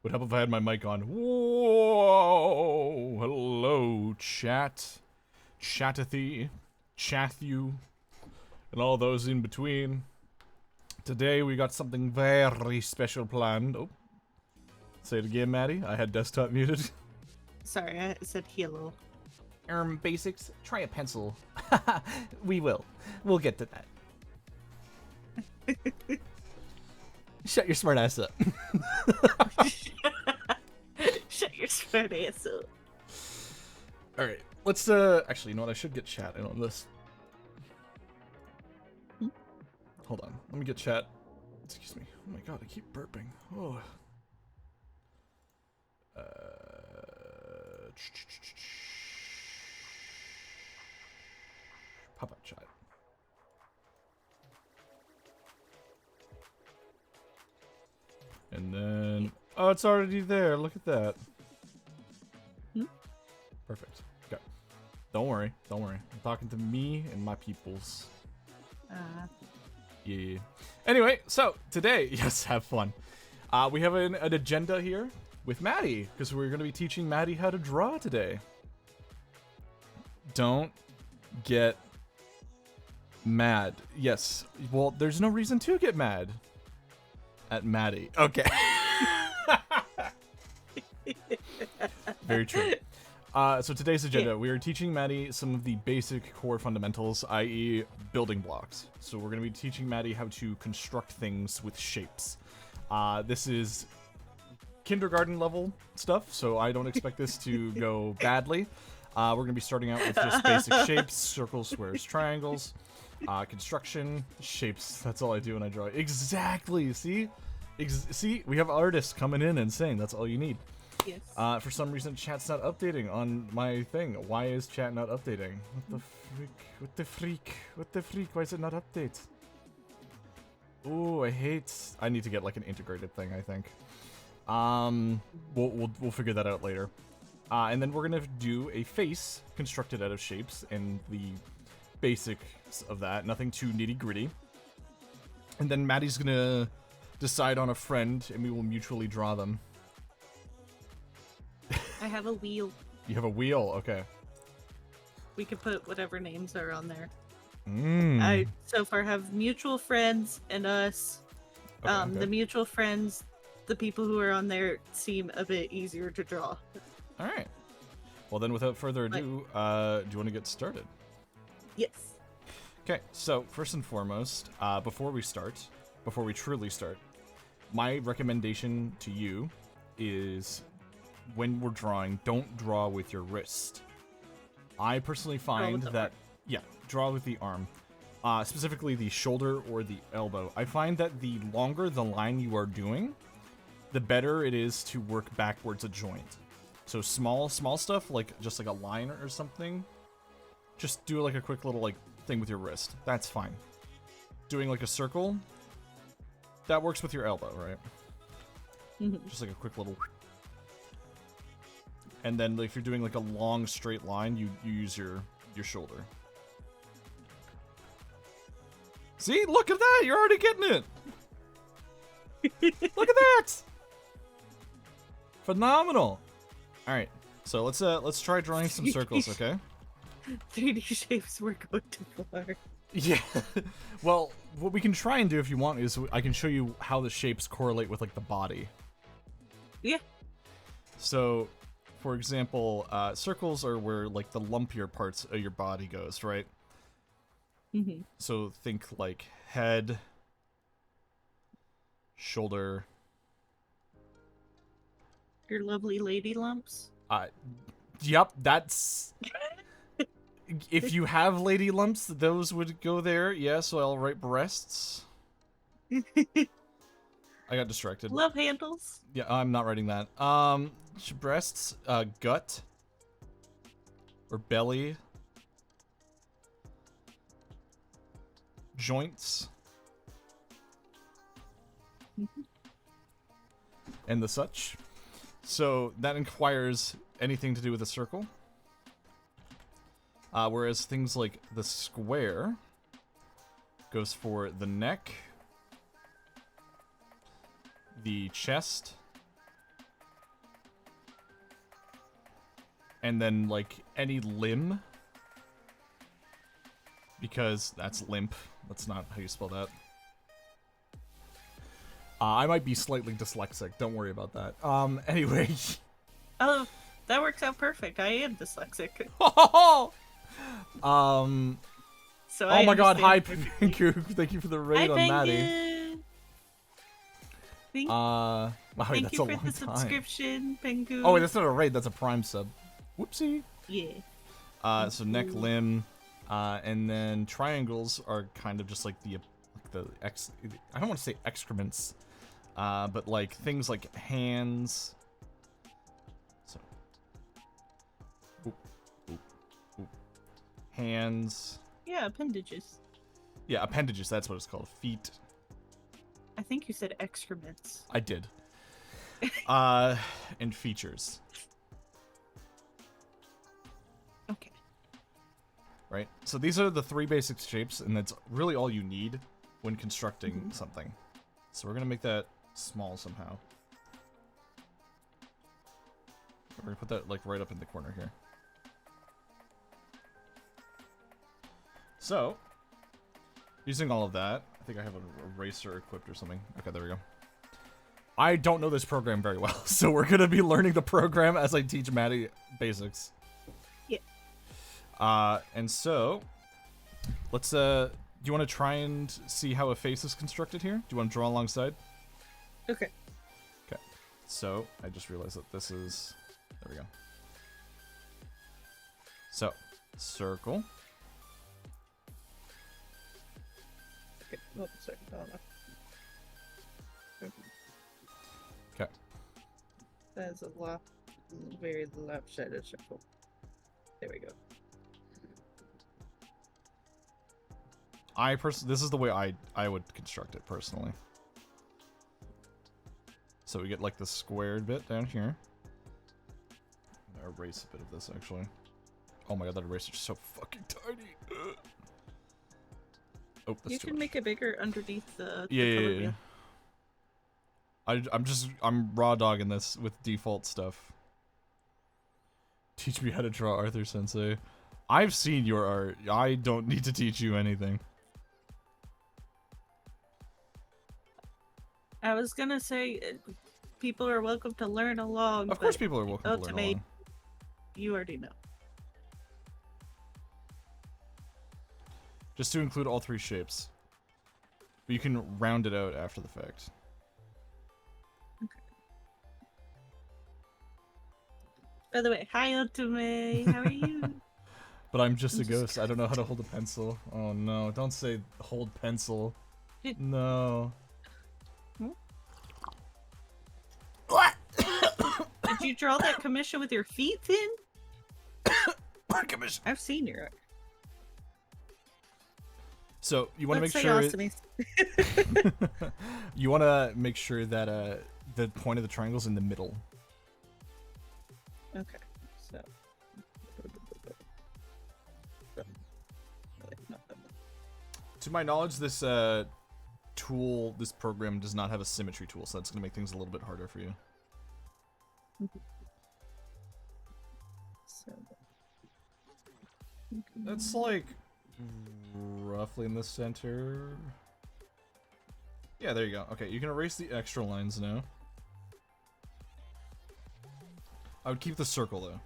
Would help if I had my mic on. Whoa! Hello, chat. Chattathy. Chathew. And all those in between. Today we got something very special planned. Oh. Say it again, Maddie. I had desktop muted. Sorry, I said hello. Basics. Try a pencil. We will. We'll get to that. Shut your smart ass up. Shut your smart ass up. Alright, let's actually, you know what, I should get chat in on this. Hold on, let me get chat. Excuse me. Oh my god, I keep burping. Oh. Pop up chat. And then, oh, it's already there. Look at that. Perfect. Okay. Don't worry. Don't worry. I'm talking to me and my peoples. Yeah. Anyway, so today, yes, have fun. We have an agenda here with Maddie because we're going to be teaching Maddie how to draw today. Don't get mad. Yes. Well, there's no reason to get mad at Maddie. Okay. Very true. So today's agenda, we are teaching Maddie some of the basic core fundamentals, i.e. building blocks. So we're going to be teaching Maddie how to construct things with shapes. This is kindergarten level stuff, so I don't expect this to go badly. We're going to be starting out with just basic shapes, circles, squares, triangles, construction, shapes. That's all I do when I draw. Exactly, see? See, we have artists coming in and saying that's all you need. Yes. For some reason, chat's not updating on my thing. Why is chat not updating? What the freak? What the freak? What the freak? Why is it not update? Ooh, I need to get like an integrated thing, I think. We'll figure that out later. And then we're gonna do a face constructed out of shapes and the basics of that. Nothing too nitty gritty. And then Maddie's gonna decide on a friend, and we will mutually draw them. I have a wheel. You have a wheel, okay. We could put whatever names are on there. I so far have mutual friends and us. Okay. The mutual friends, the people who are on there seem a bit easier to draw. All right. Well, then, without further ado, do you want to get started? Yes. Okay. So first and foremost, before we truly start, my recommendation to you is, when we're drawing, don't draw with your wrist. I personally find that, yeah, draw with the arm. Specifically the shoulder or the elbow. I find that the longer the line you are doing, the better it is to work backwards a joint. So small stuff, like just like a line or something, just do like a quick little like thing with your wrist. That's fine. Doing like a circle, that works with your elbow, right? Just like a quick little... And then if you're doing like a long straight line, you use your shoulder. See? Look at that! You're already getting it! Look at that! Phenomenal! Alright, so let's try drawing some circles, okay? 3D shapes were going too far. Yeah. Well, what we can try and do if you want is I can show you how the shapes correlate with like the body. Yeah. So, for example, circles are where like the lumpier parts of your body goes, right? So think like head, shoulder. Your lovely lady lumps. Yep, that's... If you have lady lumps, those would go there. Yeah, so I'll write breasts. I got distracted. Love handles. Yeah, I'm not writing that. Breasts, gut, or belly, joints, and the such. So that inquires anything to do with a circle. Whereas things like the square goes for the neck, the chest, And then, like, any limb. Because that's limp. That's not how you spell that. I might be slightly dyslexic. Don't worry about that. Anyway. Oh, that works out perfect. I am dyslexic. So oh my god, hi perfectly. Pinku. Thank you for the raid Hi, on Maddie. Pengu. Wow, Thank that's you a for long the time. subscription, Pengu. Oh wait, that's not a raid, that's a prime sub. Whoopsie. Yeah. So neck, limb, and then triangles are kind of just like the I don't want to say excrements, but like things like hands. So, oop, oop, oop. Hands. Yeah, appendages. Yeah, appendages. That's what it's called. Feet. I think you said excrements. I did. And features. Okay. Right? So these are the 3 basic shapes, and that's really all you need when constructing something. So we're going to make that small somehow. We're going to put that, like, right up in the corner here. So, using all of that, I think I have an eraser equipped or something. Okay, there we go. I don't know this program very well, so we're going to be learning the program as I teach Maddie basics. Yeah. And so, let's, do you want to try and see how a face is constructed here? Do you want to draw alongside? Okay. Okay. So, I just realized that this is, there we go. So, circle. Okay. Oh, sorry. Oh, no. Okay. That is a very lopsided circle. There we go. This is the way I would construct it personally. So we get like the squared bit down here. I'm gonna erase a bit of this actually. Oh my god, that eraser's so fucking tiny. Ugh. Oh, that's You too can much. make it bigger underneath the Yeah, color yeah, wheel. I'm raw dogging this with default stuff. Teach me how to draw, Arthur Sensei. I've seen your art. I don't need to teach you anything. I was gonna say, people are welcome to learn along. Of course but people are welcome to learn along. You already know. Just to include all 3 shapes. But you can round it out after the fact. Okay. By the way, hi Otome, how are you? But I'm just a ghost. I don't know how to hold a pencil. Oh no, don't say hold pencil. No. What? Did you draw that commission with your feet, Finn? What commission? I've seen your art. So you want to make Let's say sure ostomies. you want to make sure that the point of the triangle's in the middle. Okay, so. To my knowledge, this this program does not have a symmetry tool, so that's gonna make things a little bit harder for you. So. That's like roughly in the center. Yeah, there you go. Okay, you can erase the extra lines now. I would keep the circle though.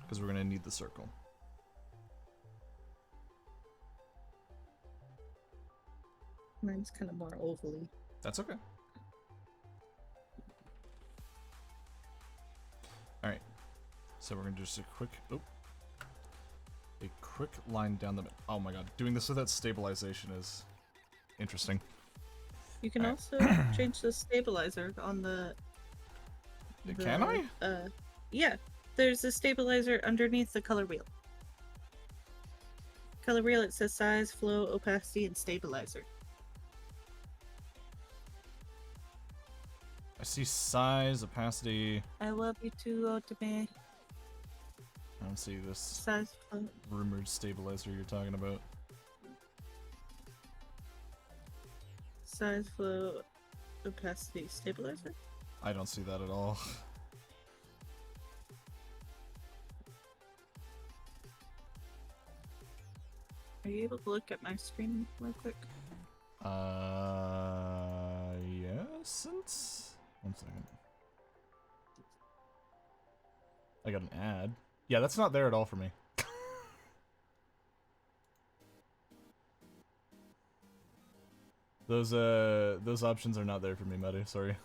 Because we're gonna need the circle. Mine's kind of more ovally. That's okay. Alright. So we're gonna do just a quick line down the middle. Oh my god, doing this without stabilization is interesting. You can also change the stabilizer on the Can I? Yeah. There's a stabilizer underneath the color wheel. Color wheel, it says size, flow, opacity, and stabilizer. I see size, opacity. I love you too, Otome. I don't see this Size, flow. rumored stabilizer you're talking about. Size, flow, opacity, stabilizer? I don't see that at all. Are you able to look at my screen real quick? Yes. One second. I got an ad. Yeah, that's not there at all for me. Those options are not there for me, Maddie. Sorry.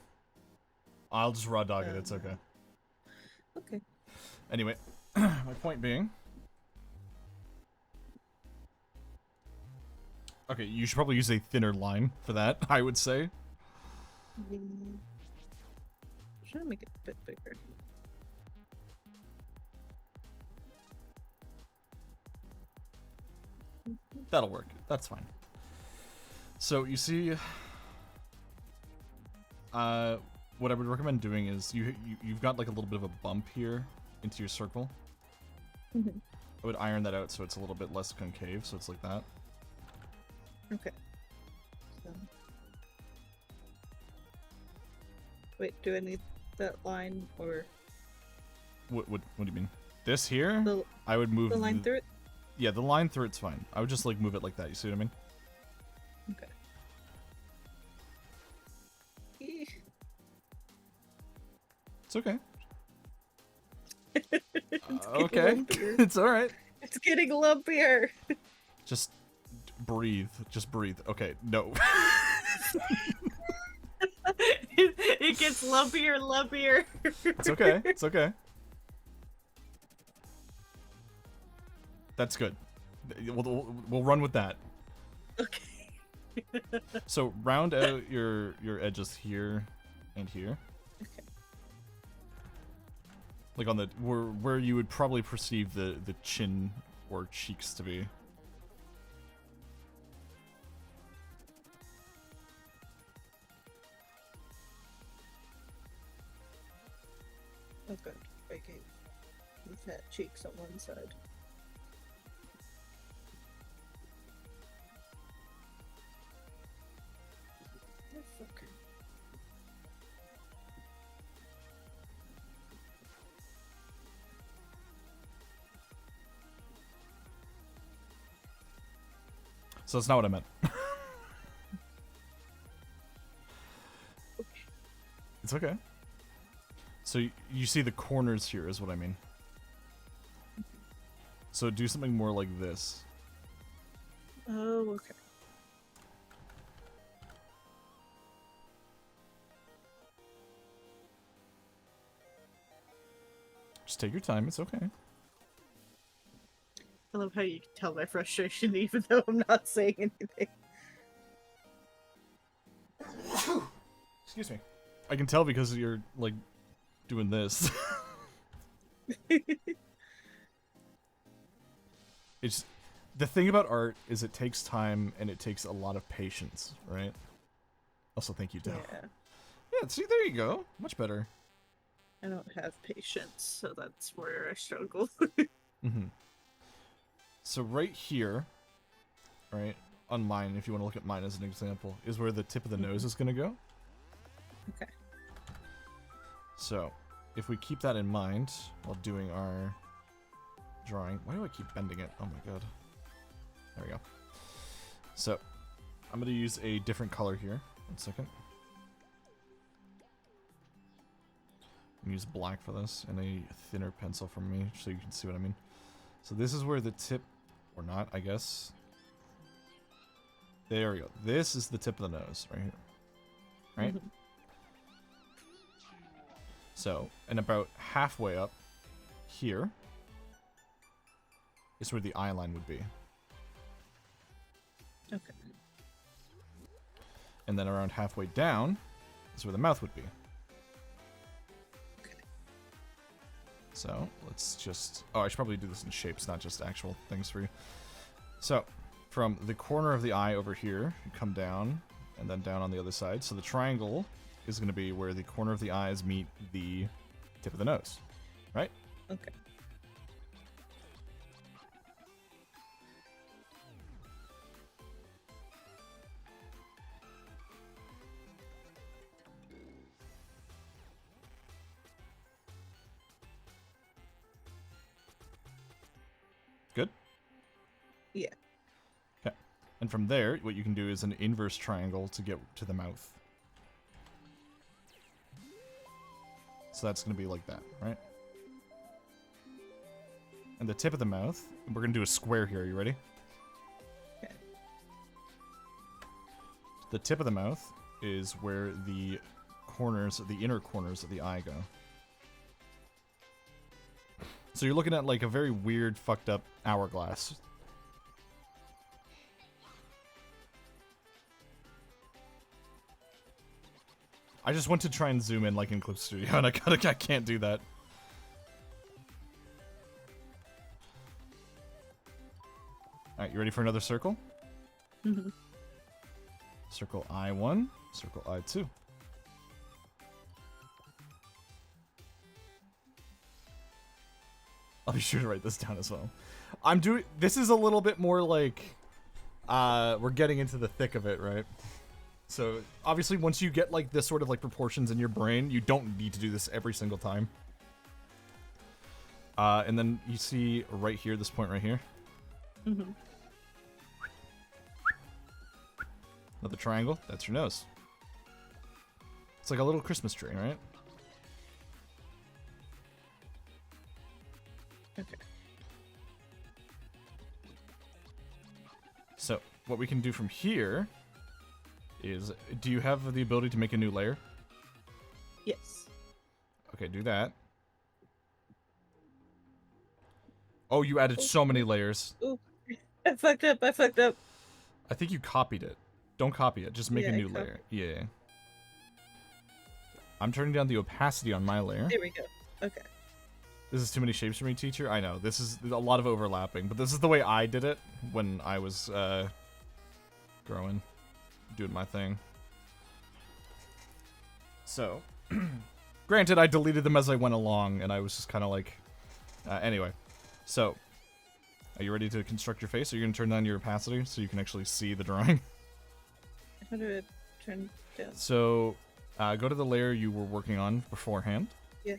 I'll just raw dog it. It's okay. Okay. Anyway, my point being. Okay, you should probably use a thinner line for that, I would say. Try to make it a bit bigger. That'll work. That's fine. So you see, what I would recommend doing is you've got like a little bit of a bump here into your circle. I would iron that out so it's a little bit less concave, so it's like that. Okay. So. Wait, do I need that line or? What do you mean? This here? The, I would move the line through it. Yeah, the line through it's fine. I would just like move it like that. You see what I mean? Okay. It's okay. It's okay, lumpier. it's all right. It's getting lumpier. Just breathe. Just breathe. Okay, no. It gets lumpier and lumpier. It's okay. It's okay. That's good. We'll run with that. Okay. So round out your edges here and here. Okay. Like on the where you would probably perceive the chin or cheeks to be. Oh good. Okay. We've had cheeks on one side. Oh, fucker. So that's not what I meant. It's okay. So you see the corners here is what I mean. So do something more like this. Oh, okay. Just take your time. It's okay. I love how you can tell my frustration even though I'm not saying anything. Excuse me. I can tell because you're like doing this. It's the thing about art is it takes time and it takes a lot of patience, right? Also, thank you, Dell. Yeah. Yeah, see, there you go. Much better. I don't have patience, so that's where I struggle. Mm-hmm. So right here, right, on mine, if you want to look at mine as an example, is where the tip of the nose is going to go. Okay. So, if we keep that in mind while doing our drawing... Why do I keep bending it? Oh my god. There we go. So, I'm going to use a different color here. 1 second. I'm going to use black for this and a thinner pencil from me so you can see what I mean. So this is where the tip... Or not, I guess. There we go. This is the tip of the nose, right here. Right? Mm-hmm. So, and about halfway up here is where the eye line would be. Okay. And then around halfway down is where the mouth would be. Okay. So, let's just... Oh, I should probably do this in shapes, not just actual things for you. So, from the corner of the eye over here, you come down, and then down on the other side. So the triangle is going to be where the corner of the eyes meet the tip of the nose, right? Okay. Yeah. Okay. And from there, what you can do is an inverse triangle to get to the mouth. So that's going to be like that, right? And the tip of the mouth, we're going to do a square here. Are you ready? Okay. The tip of the mouth is where the corners, the inner corners of the eye go. So you're looking at like a very weird, fucked up hourglass. I just went to try and zoom in like in Clip Studio, and I can't do that. Alright, you ready for another circle? Mm-hmm. Circle I1, circle I2. I'll be sure to write this down as well. This is a little bit more like, we're getting into the thick of it, right? So, obviously, once you get, like, this sort of, like, proportions in your brain, you don't need to do this every single time. And then you see right here, this point right here. Mm-hmm. Another triangle. That's your nose. It's like a little Christmas tree, right? Okay. So, what we can do from here is, do you have the ability to make a new layer? Yes. Okay, do that. Oh, you added so many layers. Ooh. I fucked up. I fucked up. I think you copied it. Don't copy it. Just make a new layer. Yeah. I'm turning down the opacity on my layer. There we go. Okay. This is too many shapes for me, teacher. I know. This is a lot of overlapping, but this is the way I did it when I was growing, doing my thing. So, granted, I deleted them as I went along, and I was just kind of like, anyway. So, are you ready to construct your face? Are you going to turn down your opacity so you can actually see the drawing? How do I turn down? So, go to the layer you were working on beforehand. Yeah.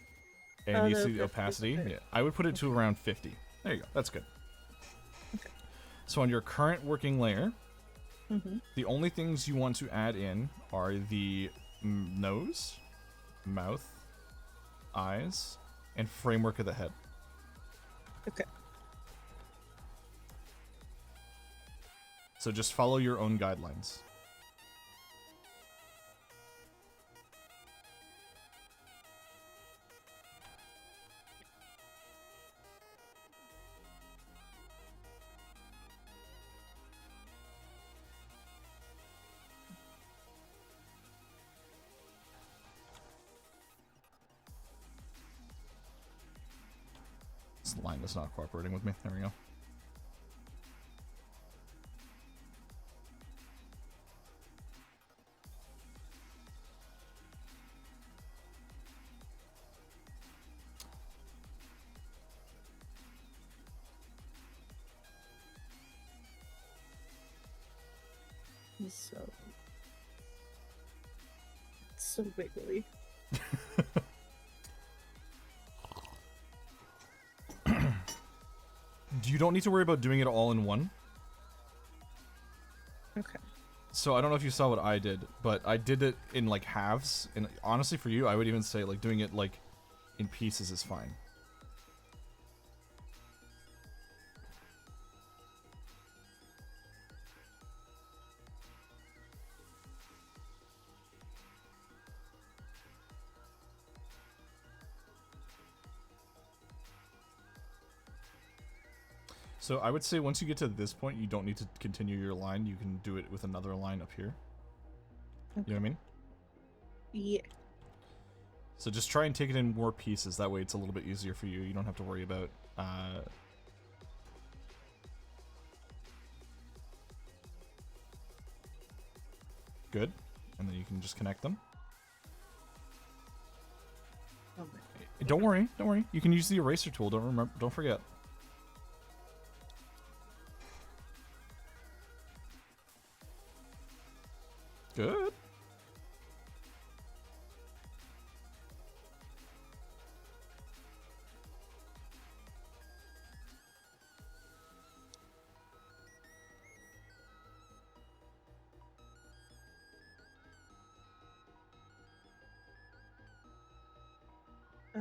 And you see the opacity. Okay. Yeah, I would put it to around 50. There you go. That's good. Okay. So on your current working layer, Mm-hmm. the only things you want to add in are the nose, mouth, eyes, and framework of the head. Okay. So just follow your own guidelines. This line is not cooperating with me. There we go. So. It's so wiggly. You don't need to worry about doing it all in one. Okay. So I don't know if you saw what I did, but I did it in like halves. And honestly, for you, I would even say like doing it like in pieces is fine. So I would say once you get to this point, you don't need to continue your line. You can do it with another line up here. Okay. You know what I mean? Yeah. So just try and take it in more pieces. That way it's a little bit easier for you. You don't have to worry about... Good. And then you can just connect them. Oh my. Don't worry. Don't worry. You can use the eraser tool. Don't forget. Good.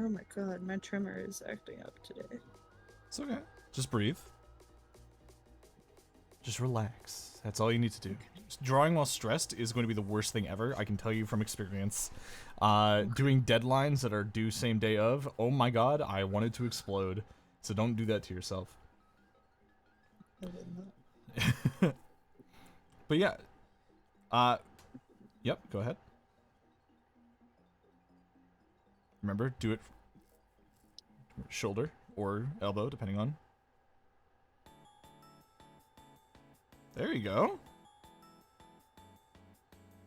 Oh my god, my tremor is acting up today. It's okay. Just breathe. Just relax. That's all you need to do. Drawing while stressed is going to be the worst thing ever. I can tell you from experience. Doing deadlines that are due same day of, oh my god, I wanted to explode. So don't do that to yourself. I will not. But yeah. Yep, go ahead. Remember, do it shoulder or elbow, depending on. There you go.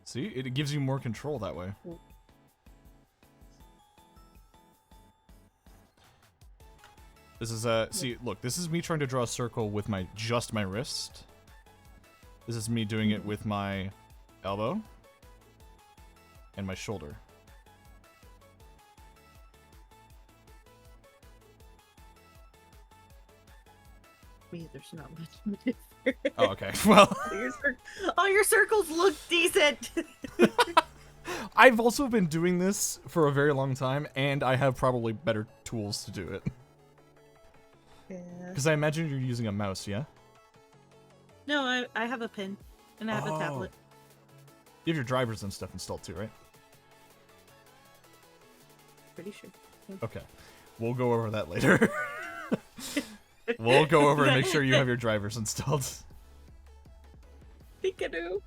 See, it gives you more control that way. This is see, look, this is me trying to draw a circle with just my wrist. This is me doing it with my elbow and my shoulder. Me, there's not much difference. Oh, okay. Well, all your circles look decent. I've also been doing this for a very long time, and I have probably better tools to do it. Yeah. Because I imagine you're using a mouse, yeah? No, I have a pen, and I have a tablet. You have your drivers and stuff installed too, right? Pretty sure. Yeah. Okay. We'll go over that later. We'll go over and make sure you have your drivers installed. Think I do.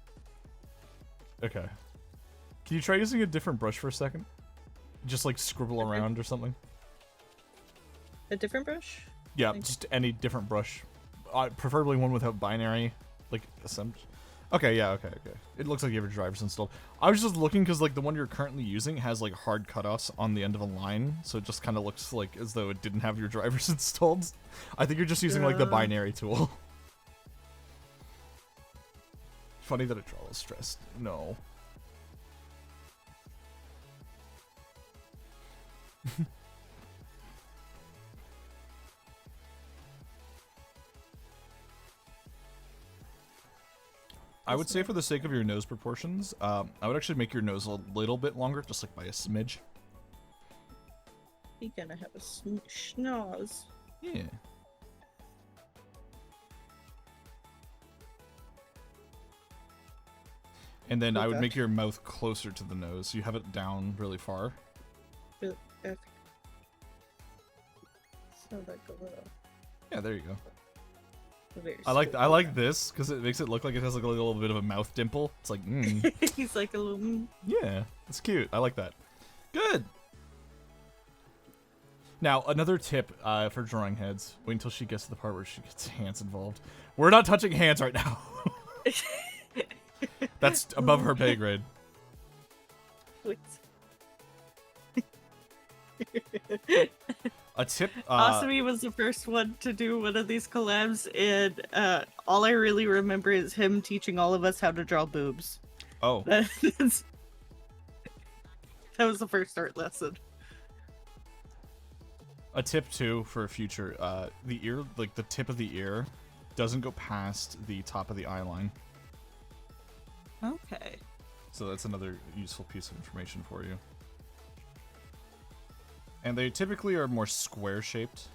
Okay. Can you try using a different brush for a second? Just like scribble around or something? A different brush? Yeah, just any different brush. Preferably one without binary, like assembly. Okay, yeah, okay. It looks like you have your drivers installed. I was just looking because like the one you're currently using has like hard cutoffs on the end of a line, so it just kind of looks like as though it didn't have your drivers installed. I think you're just using like the binary tool. Funny that I draw while stressed. No. I would say for the sake of your nose proportions, I would actually make your nose a little bit longer, just like by a smidge. You're gonna have a schnoz. Yeah. And then I would make your mouth closer to the nose. You have it down really far. Okay. So like a little. Yeah, there you go. Very I like this because it makes it look like it has like a little bit of a mouth dimple. It's like, He's like a little. Yeah, it's cute. I like that. Good. Now, another tip for drawing heads. Wait until she gets to the part where she gets hands involved. We're not touching hands right now. That's above her pay grade. Wait. A tip. Asami was the first one to do one of these collabs, and all I really remember is him teaching all of us how to draw boobs. Oh. That was the first art lesson. A tip too for future. The ear, like the tip of the ear, doesn't go past the top of the eye line. Okay. So that's another useful piece of information for you. And they typically are more square shaped.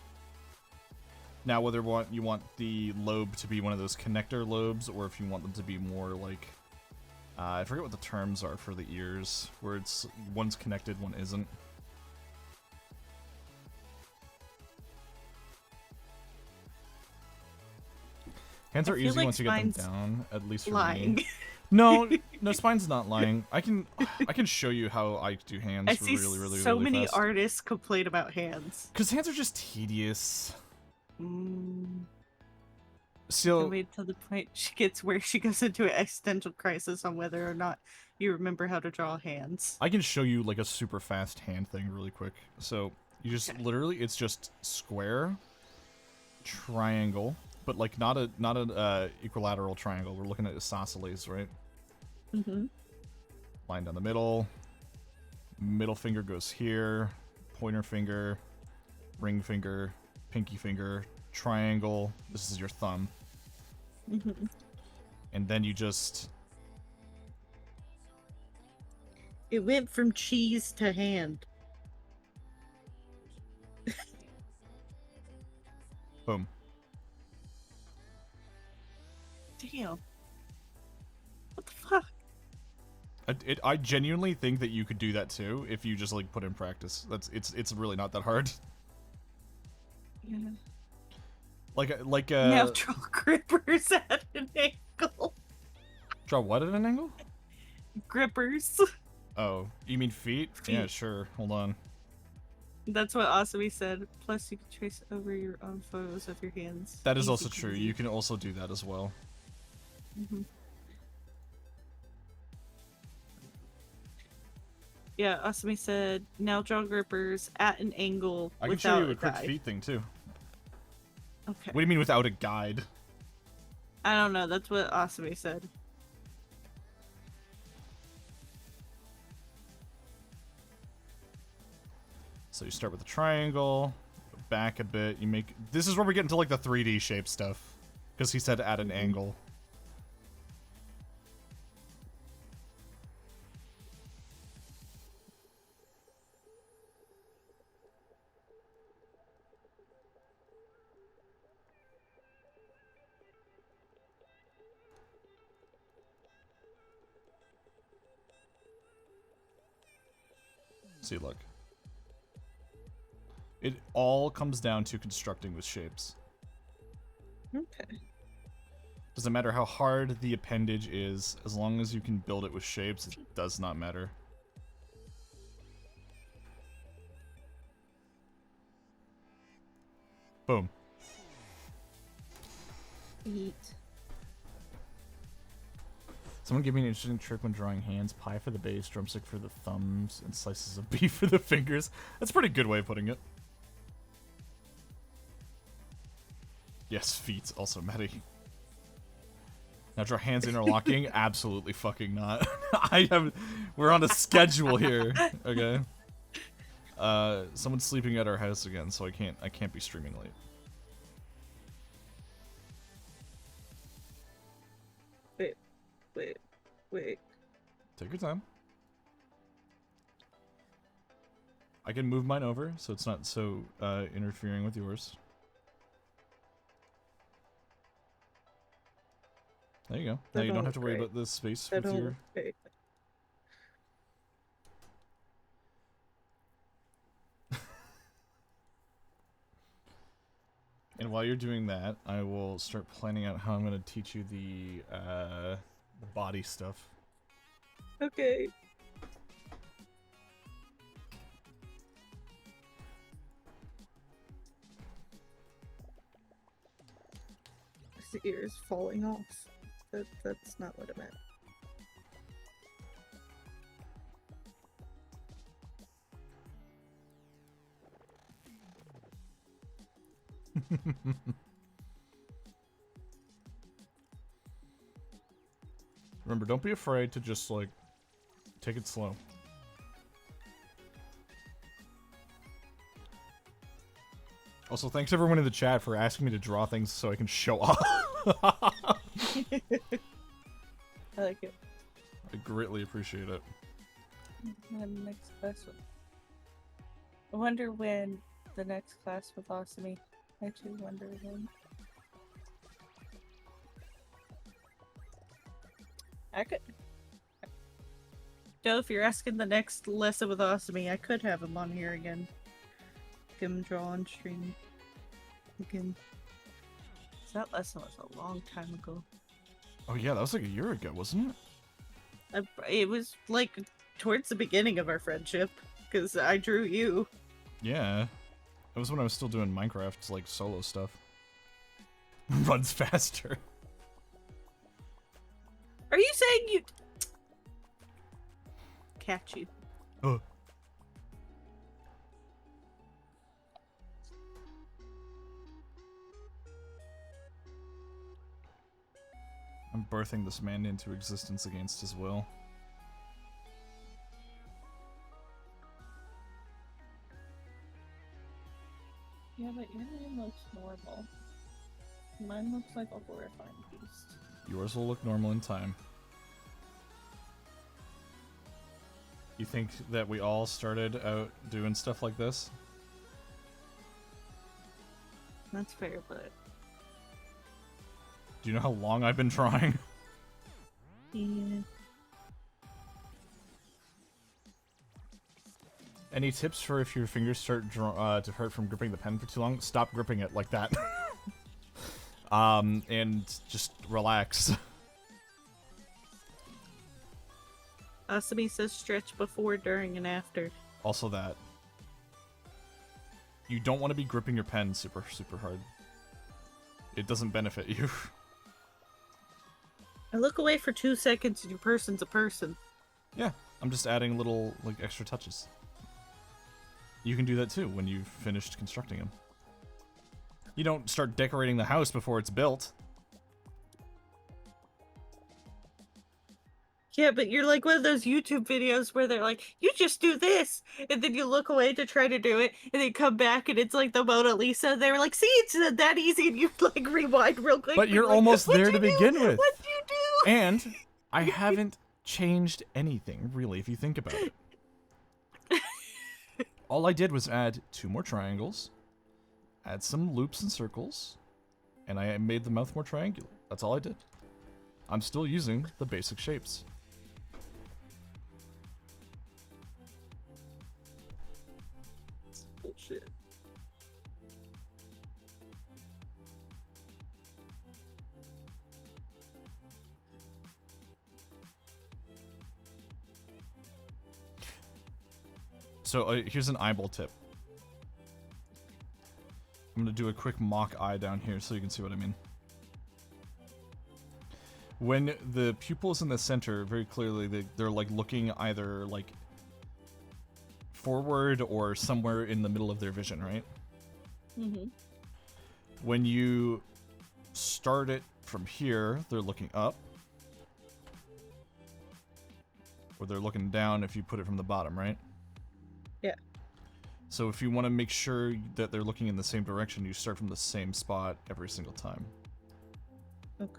Now, whether you want the lobe to be one of those connector lobes, or if you want them to be more like, I forget what the terms are for the ears, where it's one's connected, one isn't. Hands are easy once you get them down, at least for me. No, spine's not lying. I can show you how I do hands really so many fast. artists complain about hands. Because hands are just tedious. So wait till the point she gets where she goes into an existential crisis on whether or not you remember how to draw hands. I can show you like a super fast hand thing really quick. So you just literally, it's just square, triangle, but like not a equilateral triangle. We're looking at isosceles, right? Mm-hmm. Line down the middle. Middle finger goes here. Pointer finger, ring finger, pinky finger, triangle. This is your thumb. Mm-hmm. And then you just... It went from cheese to hand. Boom. Damn. What the fuck? I genuinely think that you could do that too if you just like put in practice. It's really not that hard. Yeah. Like Now draw grippers at an angle. Draw what at an angle? Grippers. Oh, you mean feet? Yeah, sure. Hold on. That's what Asami said. Plus, you can trace over your own photos with your hands. That is Easy also true. peasy. You can also do that as well. Mm-hmm. Yeah, Asami said, now draw grippers at an angle I can without show you a quick guide. feet thing too. Okay. What do you mean without a guide? I don't know. That's what Asami said. So you start with a triangle, go back a bit. You make. This is where we get into like the 3D shape stuff, because he said at an angle. See, look. It all comes down to constructing with shapes. Okay. Doesn't matter how hard the appendage is, as long as you can build it with shapes, it does not matter. Boom. Eat. Someone gave me an interesting trick when drawing hands. Pie for the base, drumstick for the thumbs, and slices of beef for the fingers. That's a pretty good way of putting it. Yes, feet. Also, Maddie. Now draw hands interlocking? Absolutely fucking not. We're on a schedule here. Okay. Someone's sleeping at our house again, so I can't be streaming late. Wait. Take your time. I can move mine over, so it's not so interfering with yours. There you go. Now you don't have to worry about the space with your... And while you're doing that, I will start planning out how I'm going to teach you the body stuff. Okay. His ear is falling off. That's not what it meant. Remember, don't be afraid to just, like, take it slow. Also, thanks to everyone in the chat for asking me to draw things so I can show off. I like it. I greatly appreciate it. And next class with... I wonder when the next class with Asami. I actually wonder when. I could... Joe, if you're asking the next lesson with Asami, I could have him on here again. Get him draw on stream again. That lesson was a long time ago. Oh yeah, that was like a year ago, wasn't it? It was like towards the beginning of our friendship, because I drew you. Yeah. That was when I was still doing Minecraft, like, solo stuff. Runs faster. Are you saying you... Catch you. I'm birthing this man into existence against his will. Yeah, but your name looks normal. Mine looks like a horrifying beast. Yours will look normal in time. You think that we all started out doing stuff like this? That's fair, but Do you know how long I've been trying? yeah. Any tips for if your fingers start to hurt from gripping the pen for too long? Stop gripping it like that. And just relax. Asami says stretch before, during, and after. Also that. You don't want to be gripping your pen super hard. It doesn't benefit you. I look away for 2 seconds and your person's a person. Yeah, I'm just adding little, like, extra touches. You can do that too when you've finished constructing them. You don't start decorating the house before it's built. Yeah, but you're like one of those YouTube videos where they're like, you just do this, and then you look away to try to do it, and they come back and it's like the Mona Lisa. They were like, see, it's not that easy, and you like rewind real quick. But you're like, almost there to "What'd you begin do? with. What'd you do?" And I haven't changed anything, really, if you think about it. All I did was add 2 more triangles, add some loops and circles, and I made the mouth more triangular. That's all I did. I'm still using the basic shapes. Bullshit. So here's an eyeball tip. I'm gonna do a quick mock eye down here so you can see what I mean. When the pupil's in the center, very clearly they're like looking either like forward or somewhere in the middle of their vision, right? Mm-hmm. When you start it from here, they're looking up. Or they're looking down if you put it from the bottom, right? Yeah. So if you want to make sure that they're looking in the same direction, you start from the same spot every single time. Okay.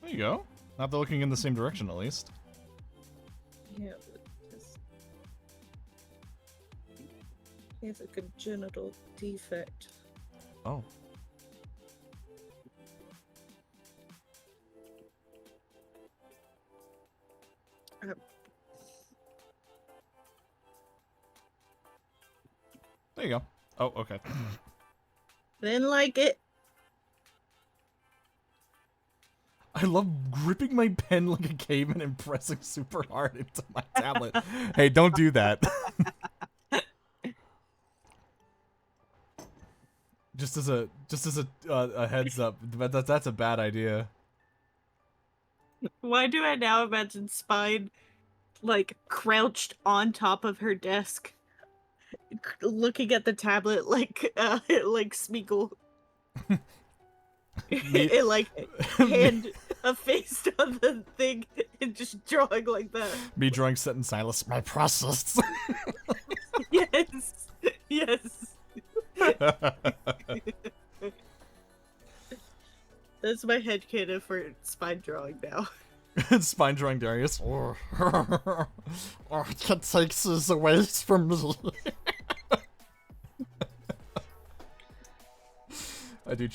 There you go. Now they're looking in the same direction, at least. Yeah, but this... He has a congenital defect. Oh. There you go. Oh, okay. Didn't like it. I love gripping my pen like a caveman and pressing super hard into my tablet. Hey, don't do that. just as a heads up, that's a bad idea. Why do I now imagine Spine, like, crouched on top of her desk, looking at the tablet like Smeagol? And, like, hand a face on the thing and just drawing like that. Me drawing Set in Silas, my process. Yes! Yes! That's my headcanon for Spine drawing now. Spine drawing Darius. It takes us away from me. I do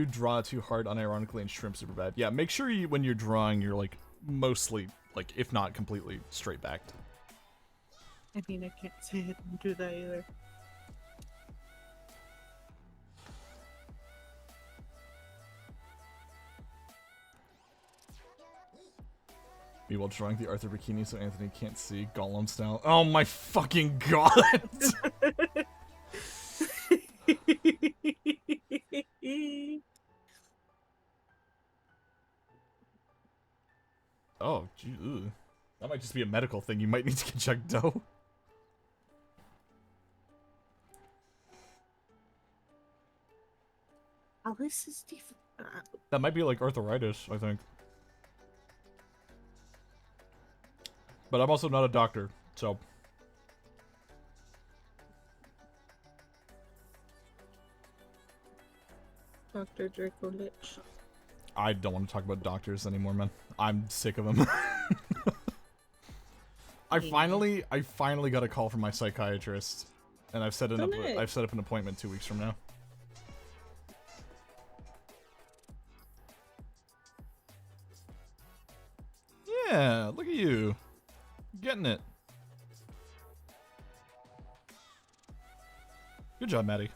draw too hard unironically and shrimp super bad. Yeah, make sure when you're drawing, you're like mostly, like if not completely straight backed. I mean, I can't say I didn't do that either. Meanwhile, drawing the Arthur bikini so Anthony can't see Gollum style. Oh my fucking god! Oh, gee, ugh. That might just be a medical thing. You might need to get checked out. Alice is different. That might be like arthritis, I think. But I'm also not a doctor, so... Dr. Dracolich. I don't want to talk about doctors anymore, man. I'm sick of them. I finally got a call from my psychiatrist, and I've set up an appointment 2 weeks from now. Yeah, look at you. Getting it. Good job, Maddie.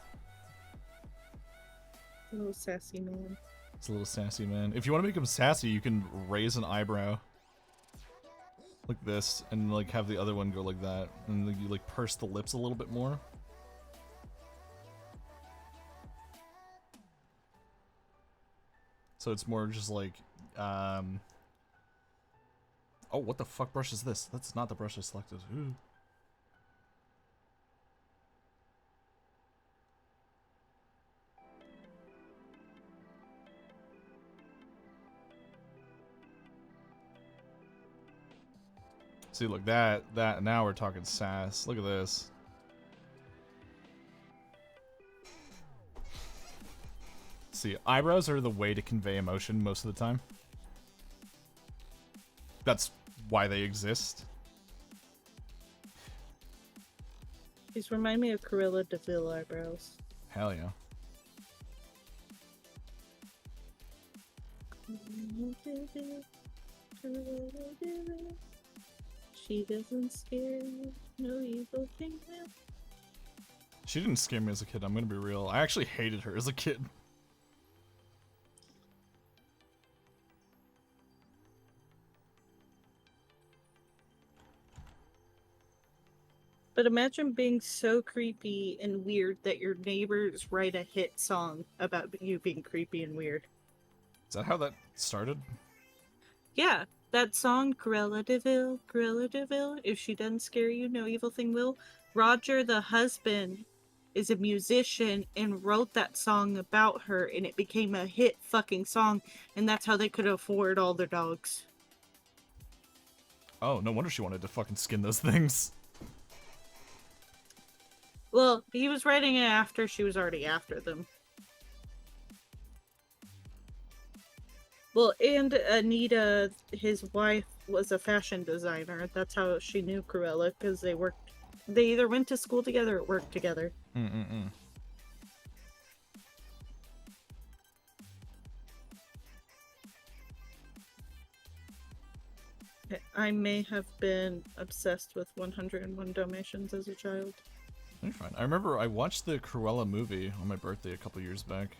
A little sassy man. It's a little sassy, man. If you want to make him sassy, you can raise an eyebrow. Like this, and like have the other one go like that. And then you like purse the lips a little bit more. So it's more just like, oh, what the fuck brush is this? That's not the brush I selected. Ooh. See, look, that, now we're talking sass. Look at this. See, eyebrows are the way to convey emotion most of the time. That's why they exist. These remind me of Cruella de Vil eyebrows. Hell yeah. She doesn't scare you, no evil thing will. She didn't scare me as a kid, I'm gonna be real. I actually hated her as a kid. But imagine being so creepy and weird that your neighbors write a hit song about you being creepy and weird. Is that how that started? Yeah, that song, Cruella de Vil, if she doesn't scare you, no evil thing will. Roger, the husband, is a musician and wrote that song about her, and it became a hit fucking song, and that's how they could afford all their dogs. Oh, no wonder she wanted to fucking skin those things. Well, he was writing it after she was already after them. Well, and Anita, his wife, was a fashion designer. That's how she knew Cruella, because they either went to school together or worked together. I may have been obsessed with 101 Dalmatians as a child. You're fine. I remember I watched the Cruella movie on my birthday a couple years back.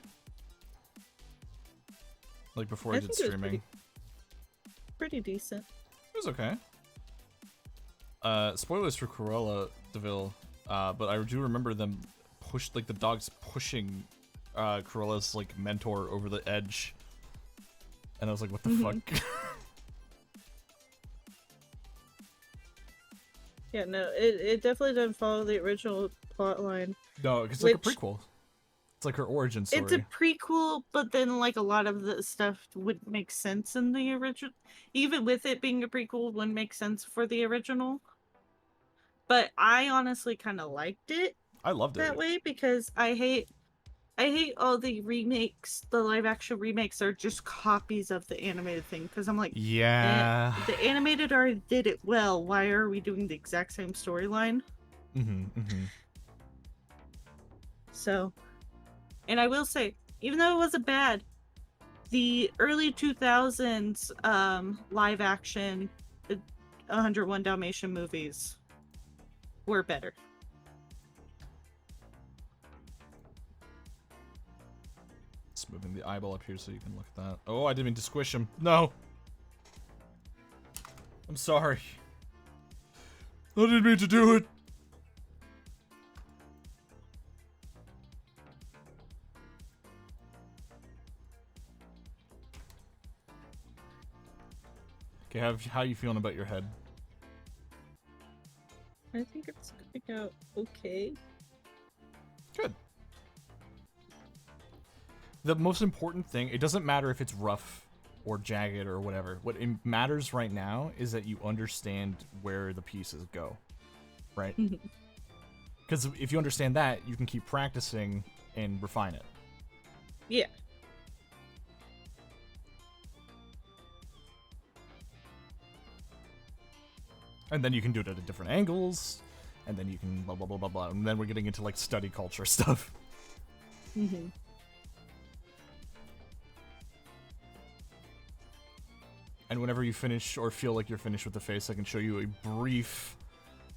Like before I did streaming. Pretty decent. It was okay. Spoilers for Cruella de Vil, but I do remember them the dogs pushing Cruella's like mentor over the edge. And I was like, what the fuck? Yeah, no, it definitely doesn't follow the original plot line. No, it's like a prequel. It's like her origin story. It's a prequel, but then like a lot of the stuff would make sense in the original. Even with it being a prequel, wouldn't make sense for the original. But I honestly kind of liked it. I loved it that way because I hate all the remakes. The live action remakes are just copies of the animated thing because I'm like, yeah, the animated already did it well. Why are we doing the exact same storyline? So, and I will say, even though it wasn't bad, the early 2000s live action 101 Dalmatian movies were better. Just moving the eyeball up here so you can look at that. Oh, I didn't mean to squish him. No! I'm sorry. I didn't mean to do it! Okay, how you feeling about your head? I think it's coming out okay. Good. The most important thing, it doesn't matter if it's rough or jagged or whatever. What matters right now is that you understand where the pieces go, right? Because if you understand that, you can keep practicing and refine it. Yeah. And then you can do it at different angles, and then you can blah, blah, blah, blah, blah. And then we're getting into, like, study culture stuff. Mm-hmm. And whenever you finish or feel like you're finished with the face, I can show you a brief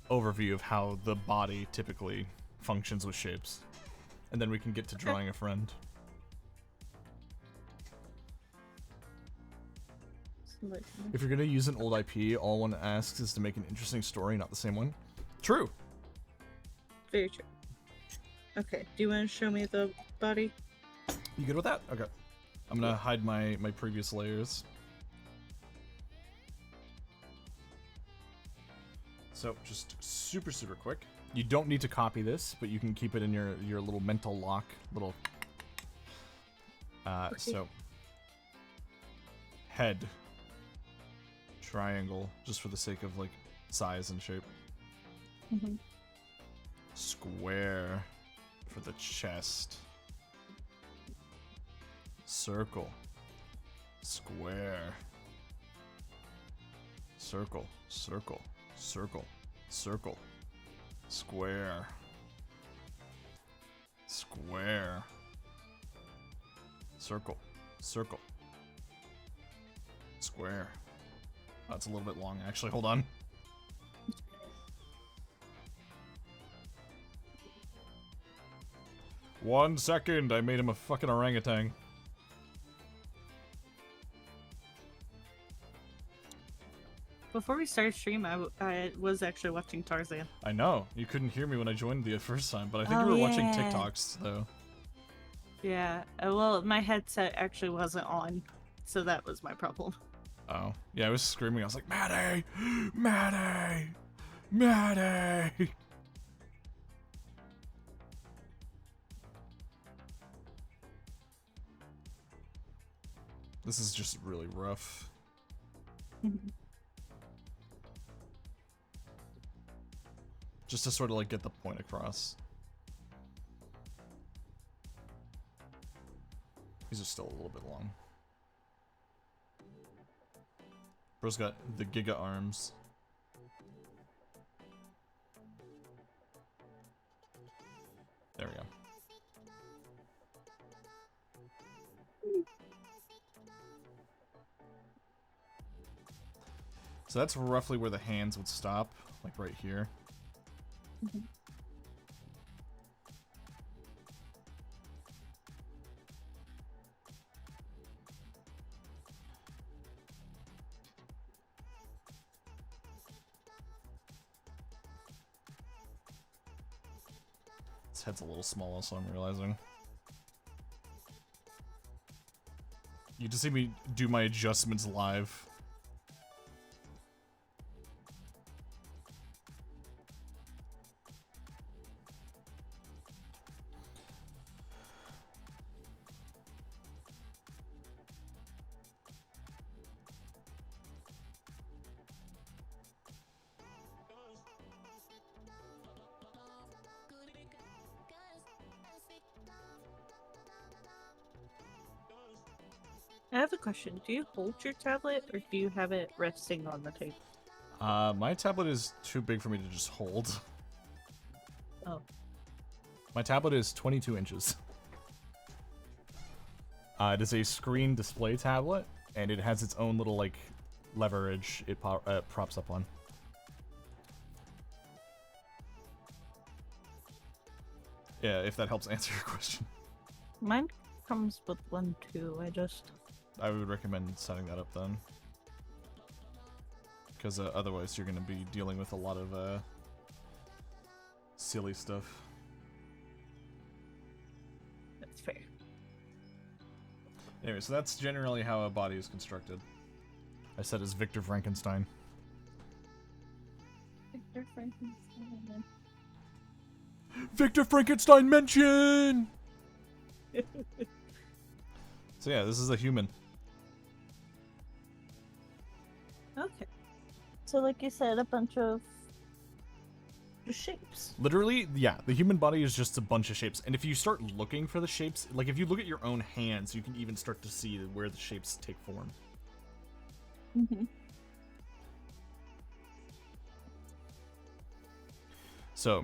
overview of how the body typically functions with shapes. And then we can get to drawing a friend. If you're going to use an old IP, all one asks is to make an interesting story, not the same one. True. Very true. Okay, do you want to show me the body? You good with that? Okay. I'm going to hide my previous layers. So, just super, super quick. You don't need to copy this, but you can keep it in your little mental lock, little... So... Head. Triangle, just for the sake of, like, size and shape. Mm-hmm. Square for the chest. Circle. Square. Circle. Circle. Circle. Circle. Square. Square. Circle. Circle. Square. Oh, that's a little bit long, actually. Hold on. One second, I made him a fucking orangutan. Before we started stream, I was actually watching Tarzan. I know. You couldn't hear me when I joined the first time, but I think you were watching TikToks, though. Yeah. Well, my headset actually wasn't on, so that was my problem. Oh. Yeah, I was screaming. I was like, Maddie! Maddie! Maddie! This is just really rough. Just to sort of like get the point across. These are still a little bit long. Bro's got the Giga arms. There we go. So that's roughly where the hands would stop, like right here. Mm-hmm. His head's a little small also, I'm realizing. You just see me do my adjustments live. I have a question. Do you hold your tablet, or do you have it resting on the table? My tablet is too big for me to just hold. Oh. My tablet is 22 inches. It is a screen display tablet, and it has its own little, like, leverage it props up on. Yeah, if that helps answer your question. Mine comes with one too. I would recommend setting that up then. Because otherwise you're going to be dealing with a lot of silly stuff. That's fair. Anyway, so that's generally how a body is constructed. I said as Victor Frankenstein. Victor Frankenstein. Victor Frankenstein mention! So yeah, this is a human. So, like you said, a bunch of shapes. Literally, yeah, the human body is just a bunch of shapes. And if you start looking for the shapes, like if you look at your own hands, you can even start to see where the shapes take form. Mm-hmm. So,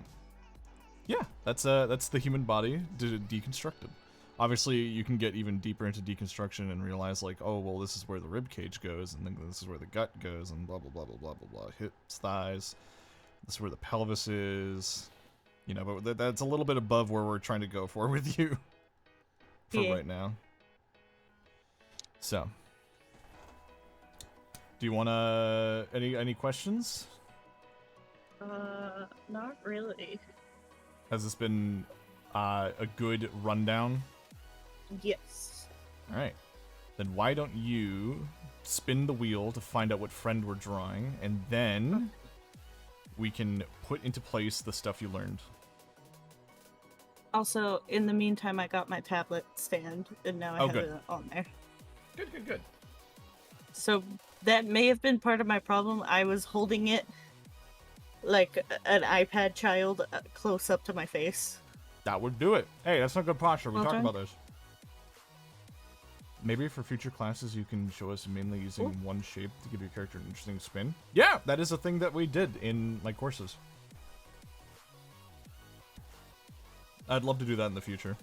yeah, that's the human body deconstructed. Obviously, you can get even deeper into deconstruction and realize, like, oh, well, this is where the rib cage goes, and then this is where the gut goes, and blah blah blah blah blah blah blah. Hips, thighs. This is where the pelvis is. You know, but that's a little bit above where we're trying to go for with you for right now. So, do you want to any questions? Not really. Has this been a good rundown? Yes. All right. Then why don't you spin the wheel to find out what friend we're drawing, and then we can put into place the stuff you learned. Also, in the meantime, I got my tablet stand, and now I have it on there. Good, good, good. So that may have been part of my problem. I was holding it like an iPad child close up to my face. That would do it. Hey, that's not good posture. We talked Okay. about this. Maybe for future classes, you can show us mainly using one shape to give your character an interesting spin. Yeah, that is a thing that we did in my courses. I'd love to do that in the future.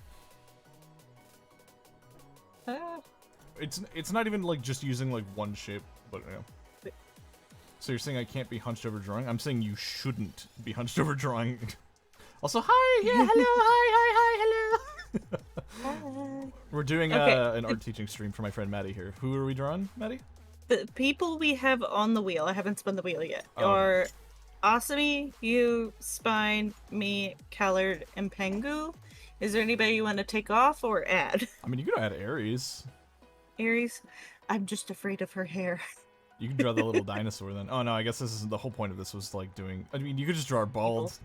It's not even like just using like one shape, but yeah. So you're saying I can't be hunched over drawing? I'm saying you shouldn't be hunched over drawing. Also, hi, yeah, hello, hi, hello. We're doing an art teaching stream for my friend Maddie here. Who are we drawing, Maddie? The people we have on the wheel, I haven't spun the wheel yet, are Asami, you, Spine, me, Callard, and Pengu. Is there anybody you want to take off or add? I mean, you could add Aries. Aries? I'm just afraid of her hair. You can draw the little dinosaur then. Oh no, I guess this is the whole point of this was like doing. I mean, you could just draw bald.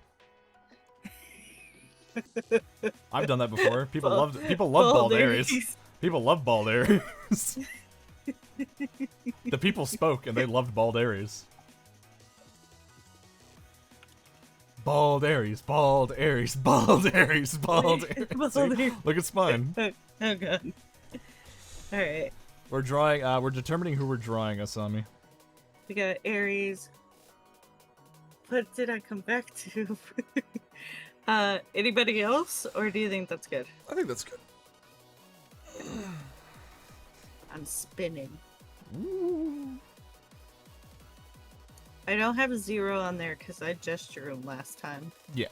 I've done that before. People love bald Aries. People love bald Aries. The people spoke and they loved bald Aries. Bald Aries, bald Aries, bald Aries, bald Aries. Look at Spine. Oh god. Alright. We're drawing, we're determining who we're drawing, Asami. We got Aries. What did I come back to? Anybody else? Or do you think that's good? I think that's good. I'm spinning. Ooh. I don't have a 0 on there because I gestured him last time. Yeah.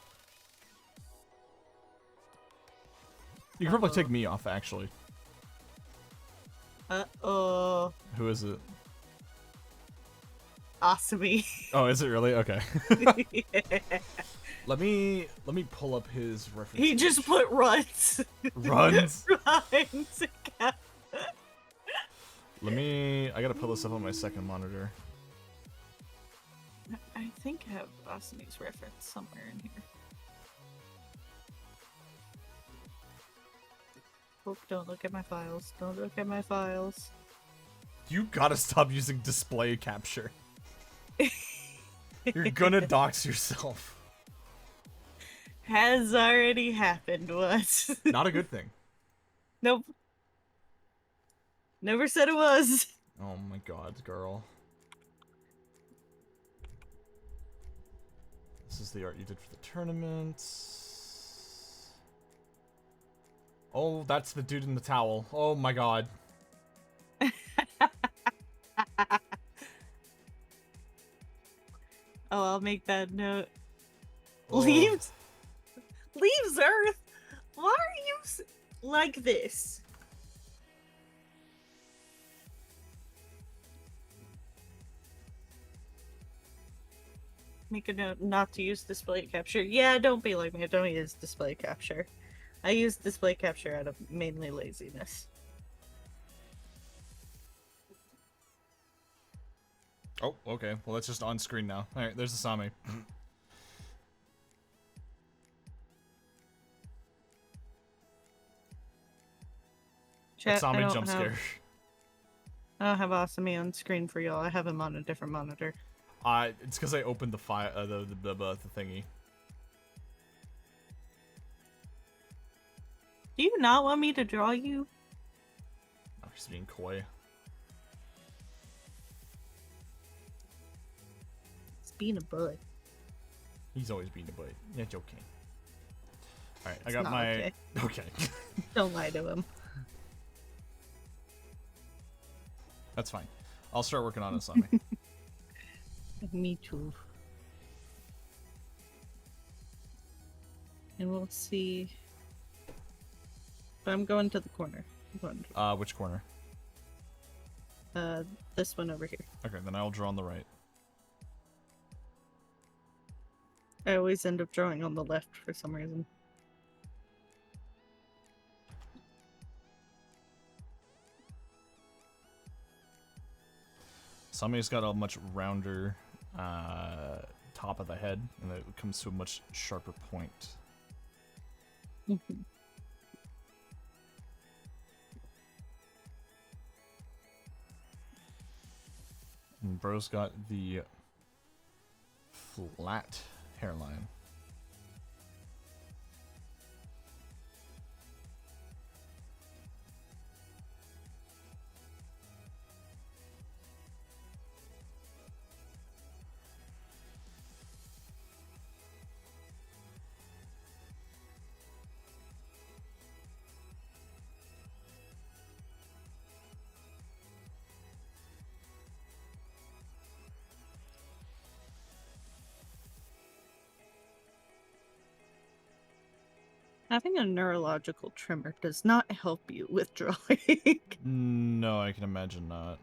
You can probably take me off, actually. Uh-oh. Who is it? Asami. Oh, is it really? Okay. Yeah. Let me pull up his reference. He just put runs. Runs? Runs. I gotta pull this up on my second monitor. I think I have Asami's reference somewhere in here. Oh, don't look at my files. Don't look at my files. You gotta stop using display capture. You're gonna dox yourself. Has already happened once. Not a good thing. Nope. Never said it was. Oh my god, girl. This is the art you did for the tournament. Oh, that's the dude in the towel. Oh my god. Oh, I'll make that note. Oh. Leaves Earth? Why are you like this? Make a note not to use display capture. Yeah, don't be like me. Don't use display capture. I use display capture out of mainly laziness. Oh, okay. Well, that's just on screen now. Alright, there's Asami. Asami jump scare. I don't have Asami on screen for y'all. I have him on a different monitor. It's because I opened the file, the thingy. Do you not want me to draw you? I'm just being coy. It's being a bud. He's always being a bud. Yeah, joking. Alright, I It's got not my... okay. Okay. Don't lie to him. That's fine. I'll start working on Asami. Me too. And we'll see. But I'm going to the corner. I'm going Which corner? to, this one over here. Okay, then I'll draw on the right. I always end up drawing on the left for some reason. Asami's got a much rounder top of the head, and it comes to a much sharper point. And bro's got the flat hairline. Having a neurological tremor does not help you with drawing. No, I can imagine not.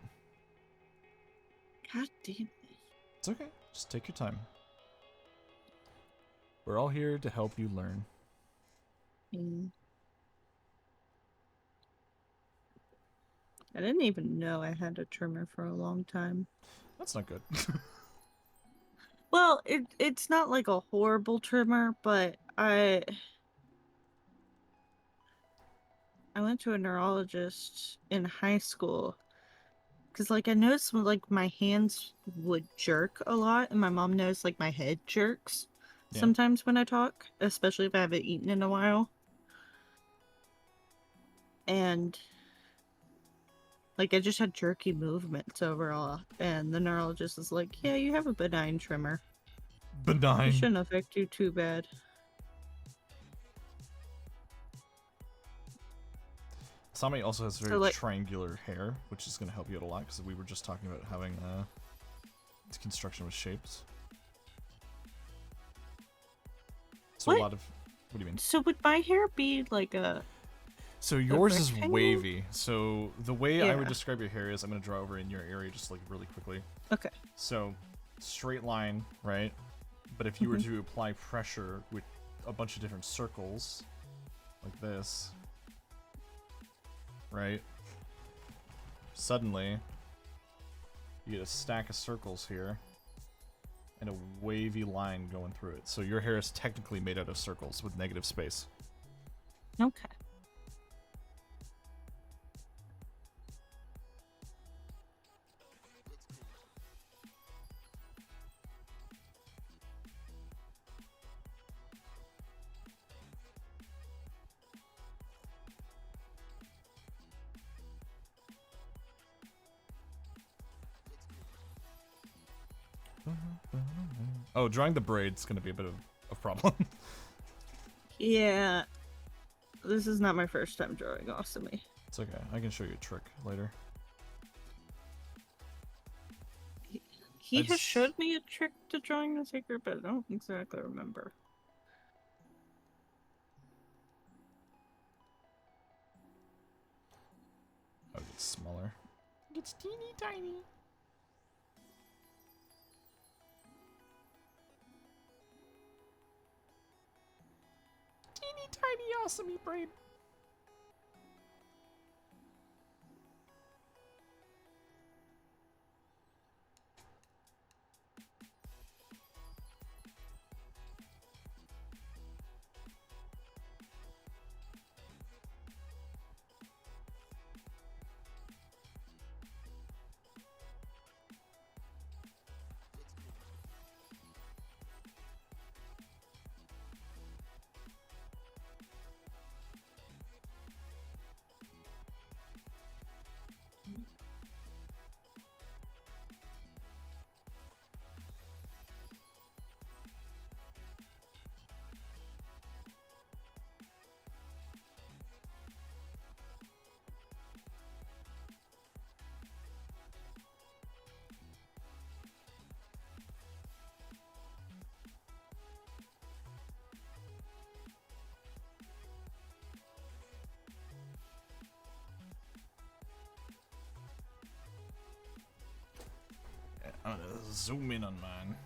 God damn it. It's okay. Just take your time. We're all here to help you learn. I didn't even know I had a tremor for a long time. That's not good. Well, it's not like a horrible tremor, but I went to a neurologist in high school because like I noticed like my hands would jerk a lot, and my mom knows like my head jerks sometimes when I talk, especially if I haven't eaten in a while. And like I just had jerky movements overall, and the neurologist was like, "Yeah, you have a benign tremor. Benign. It shouldn't affect you too bad." Asami also has very triangular hair, which is going to help you out a lot, because we were just talking about having construction with shapes. So what? A lot of... What do you mean? So would my hair be like a... So yours is rectangle? wavy. So the way I would describe your hair is, I'm going to draw over in your area just like really quickly. Okay. So straight line, right? But if you were to apply pressure with a bunch of different circles, like this, right? Suddenly, you get a stack of circles here, and a wavy line going through it. So your hair is technically made out of circles with negative space. Okay. Oh, drawing the braid's gonna be a bit of a problem. Yeah. This is not my first time drawing Asami. It's okay. I can show you a trick later. He has showed me a trick to drawing the secret, but I don't exactly remember. Oh, it gets smaller. It's teeny tiny. Teeny tiny Asami braid. zoom in on mine.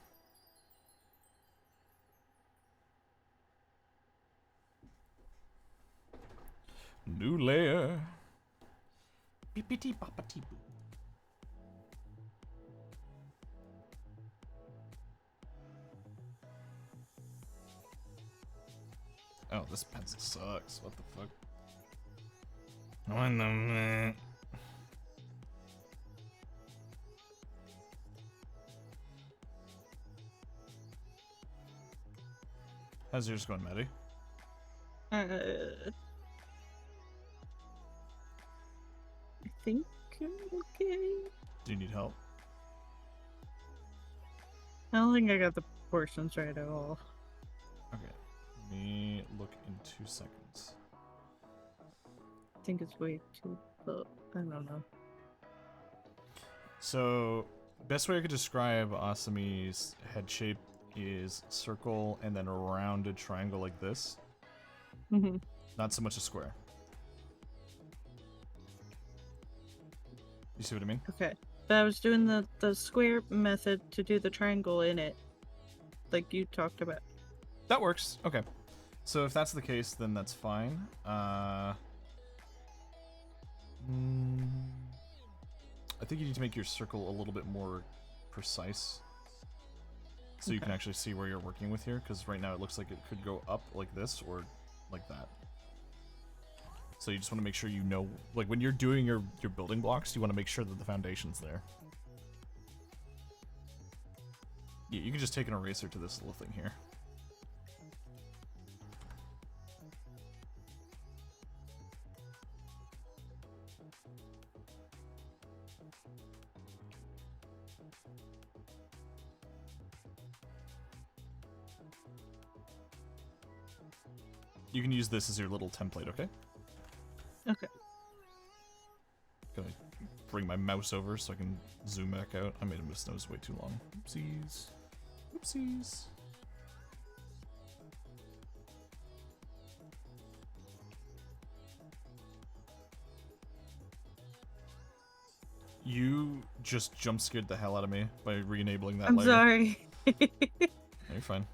New layer. Beepity boppity boo. Oh, this pencil sucks. What the fuck? What the How's yours going, Maddie? I think I'm okay. Do you need help? I don't think I got the proportions right at all. Okay. Let me look in 2 seconds. I think it's way too low. I don't know. So, best way I could describe Asami's head shape is circle and then a rounded triangle like this. Mm-hmm. Not so much a square. You see what I mean? Okay. But I was doing the square method to do the triangle in it. Like you talked about. That works. Okay. So if that's the case, then that's fine. I think you need to make your circle a little bit more precise. So you can actually see where you're working with here, because right now it looks like it could go up like this or like that. So you just want to make sure you know, like when you're doing your building blocks, you want to make sure that the foundation's there. Yeah, you can just take an eraser to this little thing here. You can use this as your little template, okay? Okay. Gonna bring my mouse over so I can zoom back out. I made him his nose way too long. Oopsies. Oopsies. You just jump scared the hell out of me by re-enabling that I'm layer. sorry. No, you're fine.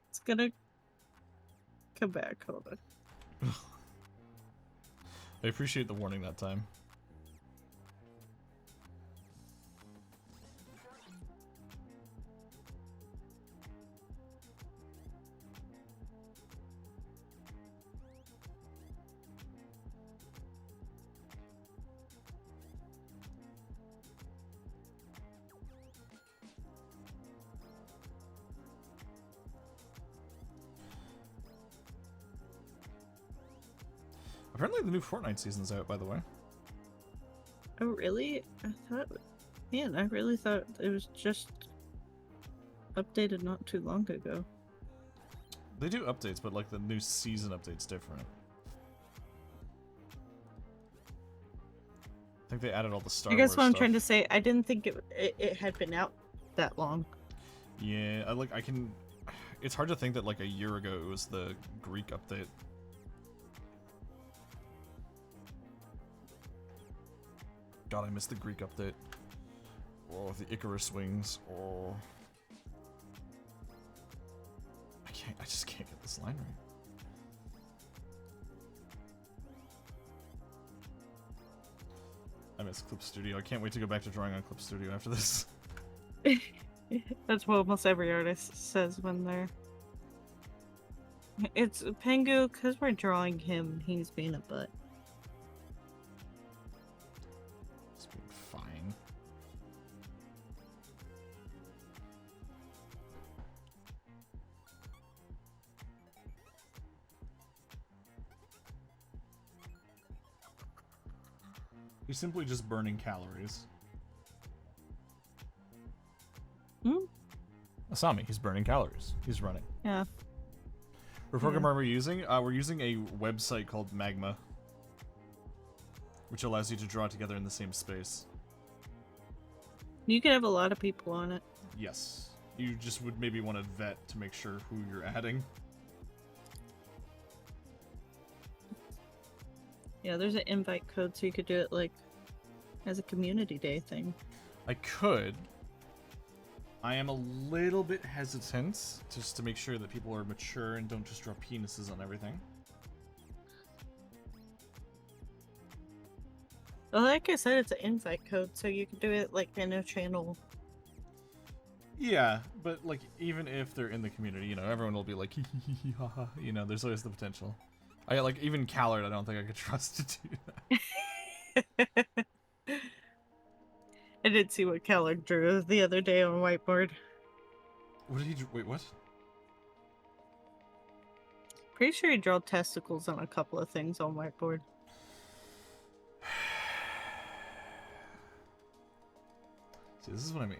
It's gonna come back. Hold on. I appreciate the warning that time. Apparently the new Fortnite season's out, by the way. Oh, really? I thought... Man, I really thought it was just updated not too long ago. They do updates, but like the new season update's different. I think they added all the Star Wars I guess what I'm stuff. trying to say, I didn't think it had been out that long. Yeah, I can... It's hard to think that like a year ago it was the Greek update. God, I missed the Greek update. Oh, the Icarus wings. Oh. I just can't get this line right. I miss Clip Studio. I can't wait to go back to drawing on Clip Studio after this. That's what almost every artist says when they're... It's Pengu, because we're drawing him, he's being a butt. It's been fine. He's simply just burning calories. Masami. He's burning calories. He's running. Yeah. What program are we using? We're using a website called Magma, which allows you to draw together in the same space. You could have a lot of people on it. Yes. You just would maybe want to vet to make sure who you're adding. Yeah, there's an invite code, so you could do it, like, as a community day thing. I could. I am a little bit hesitant, just to make sure that people are mature and don't just draw penises on everything. Well, like I said, it's an invite code, so you can do it, like, in a channel. Yeah, but, like, even if they're in the community, you know, everyone will be like, hee hee hee ha ha, you know, there's always the potential. Like, even Callard, I don't think I could trust to do that. I did see what Keller drew the other day on whiteboard. What did he do? Wait, what? Pretty sure he drew testicles on a couple of things on whiteboard. See, this is what I mean.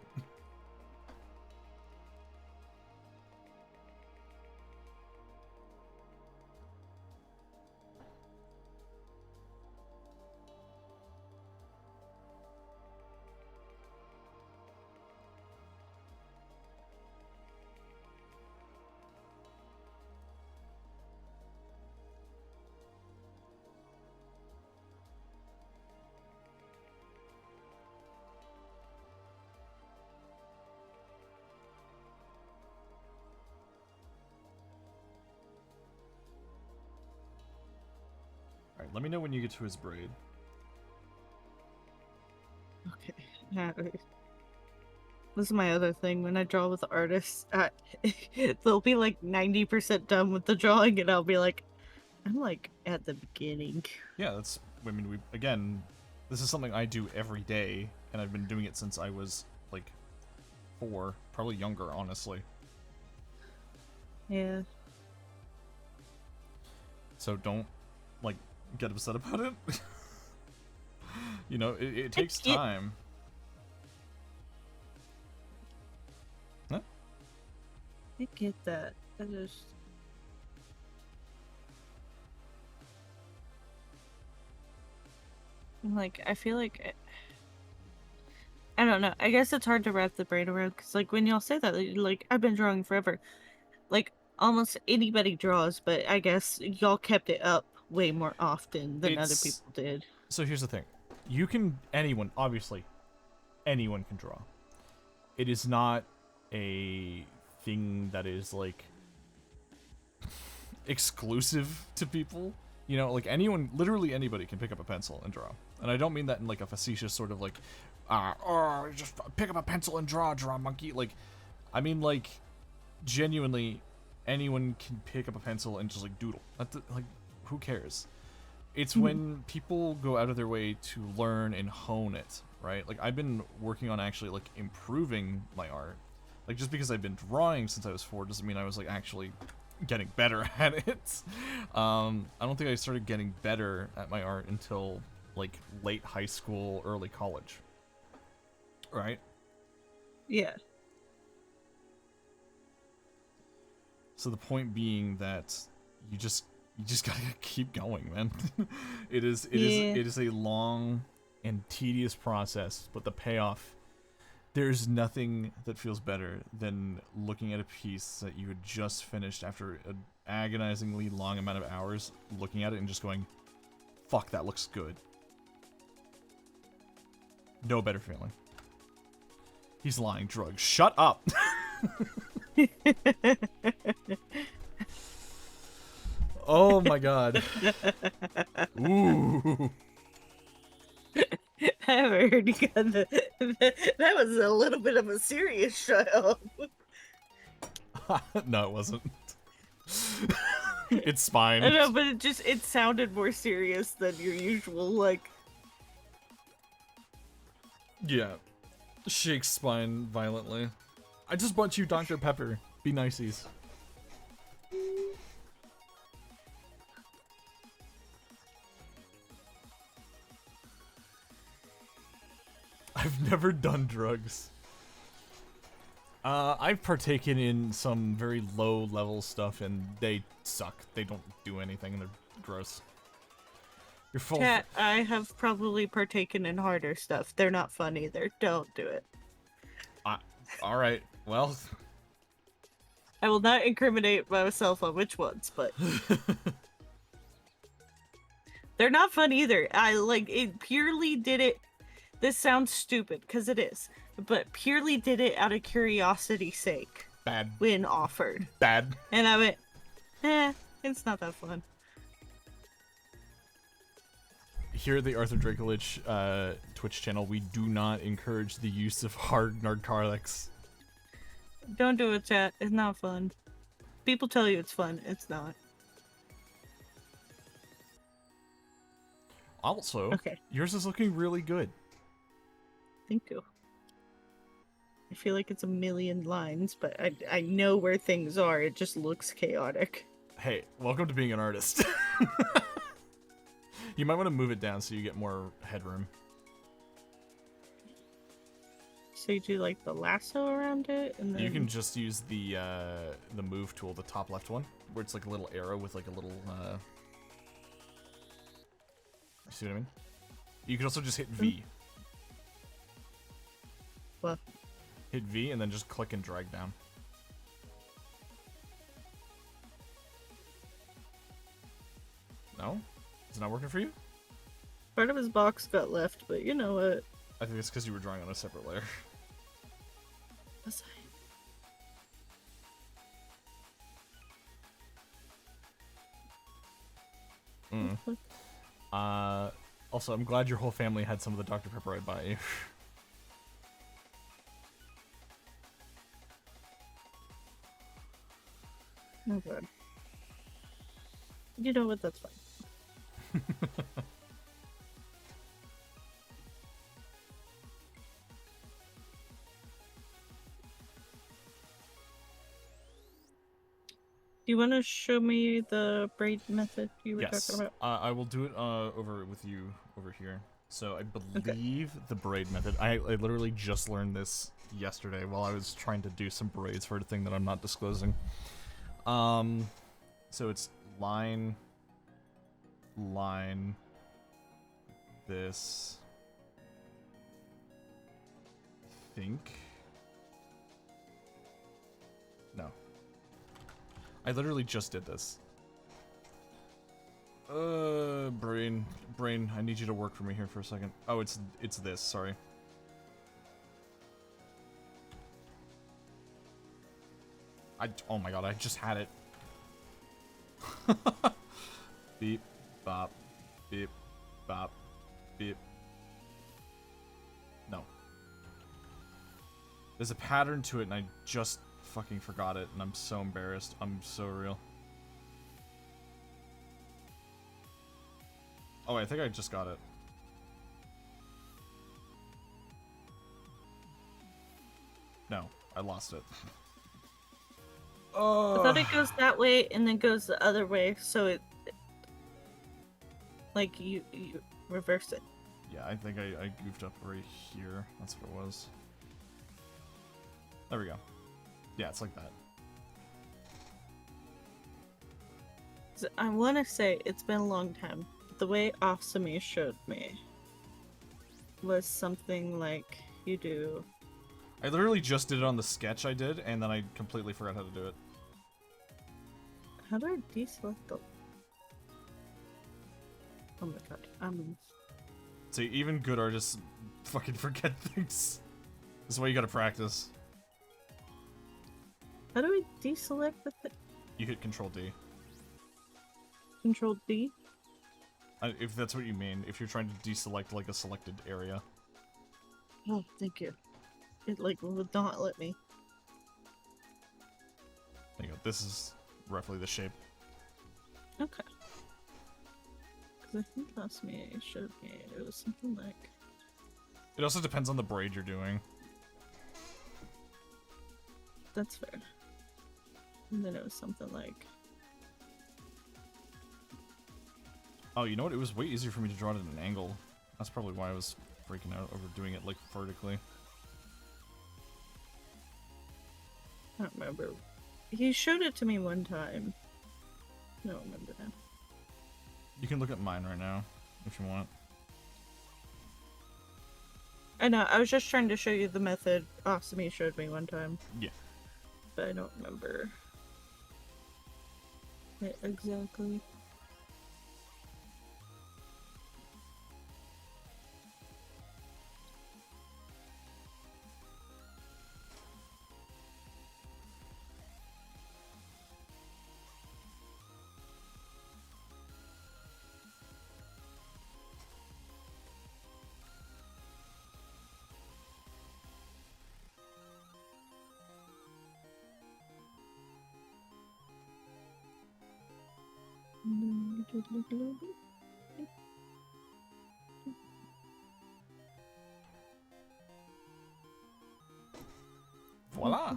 Alright, let me know when you get to his braid. Okay. This is my other thing. When I draw with artists, they'll be like 90% done with the drawing, and I'll be like, I'm like at the beginning. Yeah, that's, I mean, again, this is something I do every day, and I've been doing it since I was, like, 4, probably younger, honestly. Yeah. So don't, like, get upset about it. You know, it takes time. Huh? I get that. I just... Like, I feel like... I don't know. I guess it's hard to wrap the brain around, because, like, when y'all say that, like, I've been drawing forever. Like, almost anybody draws, but I guess y'all kept it up way more often than other people did. So here's the thing. You can, obviously, anyone can draw. It is not a thing that is, like, exclusive to people. You know, like, anyone, literally anybody can pick up a pencil and draw. And I don't mean that in, like, a facetious sort of, like, just pick up a pencil and draw monkey. Like, I mean, like, genuinely, anyone can pick up a pencil and just, like, doodle. Like, who cares? It's when people go out of their way to learn and hone it, right? Like, I've been working on actually, like, improving my art. Like, just because I've been drawing since I was 4 doesn't mean I was, like, actually getting better at it. I don't think I started getting better at my art until, like, late high school, early college. Right? Yeah. So the point being that you just gotta keep going, man. It is a long and tedious process, but the payoff, there's nothing that feels better than looking at a piece that you had just finished after an agonizingly long amount of hours, looking at it and just going, fuck, that looks good. No better feeling. He's lying, drugs. Shut up! Oh my god. Ooh. I haven't heard you got that was a little bit of a serious shut up. No, it wasn't. It's spine. I know, but it sounded more serious than your usual, like... Yeah. Shakes spine violently. I just bought you Dr. Pepper. Be niceies. I've never done drugs. I've partaken in some very low level stuff and they suck. They don't do anything and they're gross. You're full. Chat, I have probably partaken in harder stuff. They're not fun either. Don't do it. All right. Well, I will not incriminate myself on which ones, but they're not fun either. I like it purely did it. This sounds stupid because it is, but purely did it out of curiosity's sake. bad. When offered. Bad. And I went, it's not that fun. Here at the Arthur Dracolich Twitch channel, we do not encourage the use of hard narcotics. Don't do it, chat. It's not fun. People tell you it's fun. It's not. Also, okay. Yours is looking really good. Thank you. I feel like it's a million lines, but I know where things are. It just looks chaotic. Hey, welcome to being an artist. You might want to move it down so you get more headroom. So you do like the lasso around it, and then You can just use the move tool, the top left one, where it's like a little arrow with like a little. You see what I mean? You can also just hit V. What? Hit V and then just click and drag down. No? Is it not working for you? Part of his box got left, but you know what? I think it's because you were drawing on a separate layer. Was I? Also, I'm glad your whole family had some of the Dr. Pepper I bought you. Oh god. You know what? That's fine. Do you want to show me the braid method you were talking about? I will do it over with you over here. So I believe the braid method. I literally just learned this yesterday while I was trying to do some braids for a thing that I'm not disclosing. So it's line, this, think. No. I literally just did this. Brain, I need you to work for me here for a second. Oh, it's this, sorry. Oh my god, I just had it. Beep, bop, beep, bop, beep. No. There's a pattern to it and I just fucking forgot it and I'm so embarrassed. I'm so real. Oh wait, I think I just got it. No, I lost it. I thought it goes that way and then goes the other way, so it like you reverse it. Yeah, I think I goofed up right here. That's what it was. There we go. Yeah, it's like that. So I want to say it's been a long time. The way Asami showed me was something like you do. I literally just did it on the sketch I did, and then I completely forgot how to do it. How do I deselect the... Oh my god, See, even good artists fucking forget things. This is why you gotta practice. How do I deselect the thing? You hit Control D. Control D? If that's what you mean, if you're trying to deselect like a selected area. Oh, thank you. It like would not let me. There you go. This is roughly the shape. Okay. Because I think Asami showed me it was something like... It also depends on the braid you're doing. That's fair. And then it was something like... Oh, you know what? It was way easier for me to draw it at an angle. That's probably why I was freaking out over doing it like vertically. I don't remember. He showed it to me one time. I don't remember that. You can look at mine right now, if you want. I know, I was just trying to show you the method Asami showed me one time. Yeah. But I don't remember it exactly. Voila!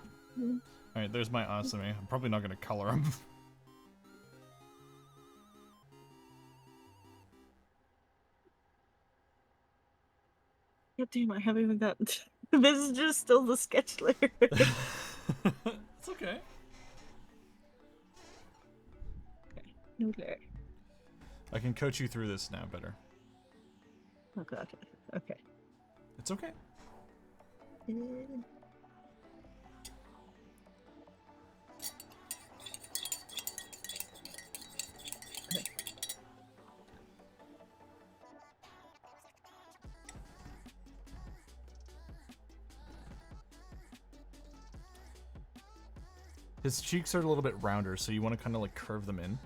Alright, there's my Asami. I'm probably not gonna color him. God damn, I haven't even gotten to... This is just still the sketch layer. It's okay. Okay. I can coach you through this now better. Okay. Okay. It's okay. His cheeks are a little bit rounder, so you want to kind of like curve them in.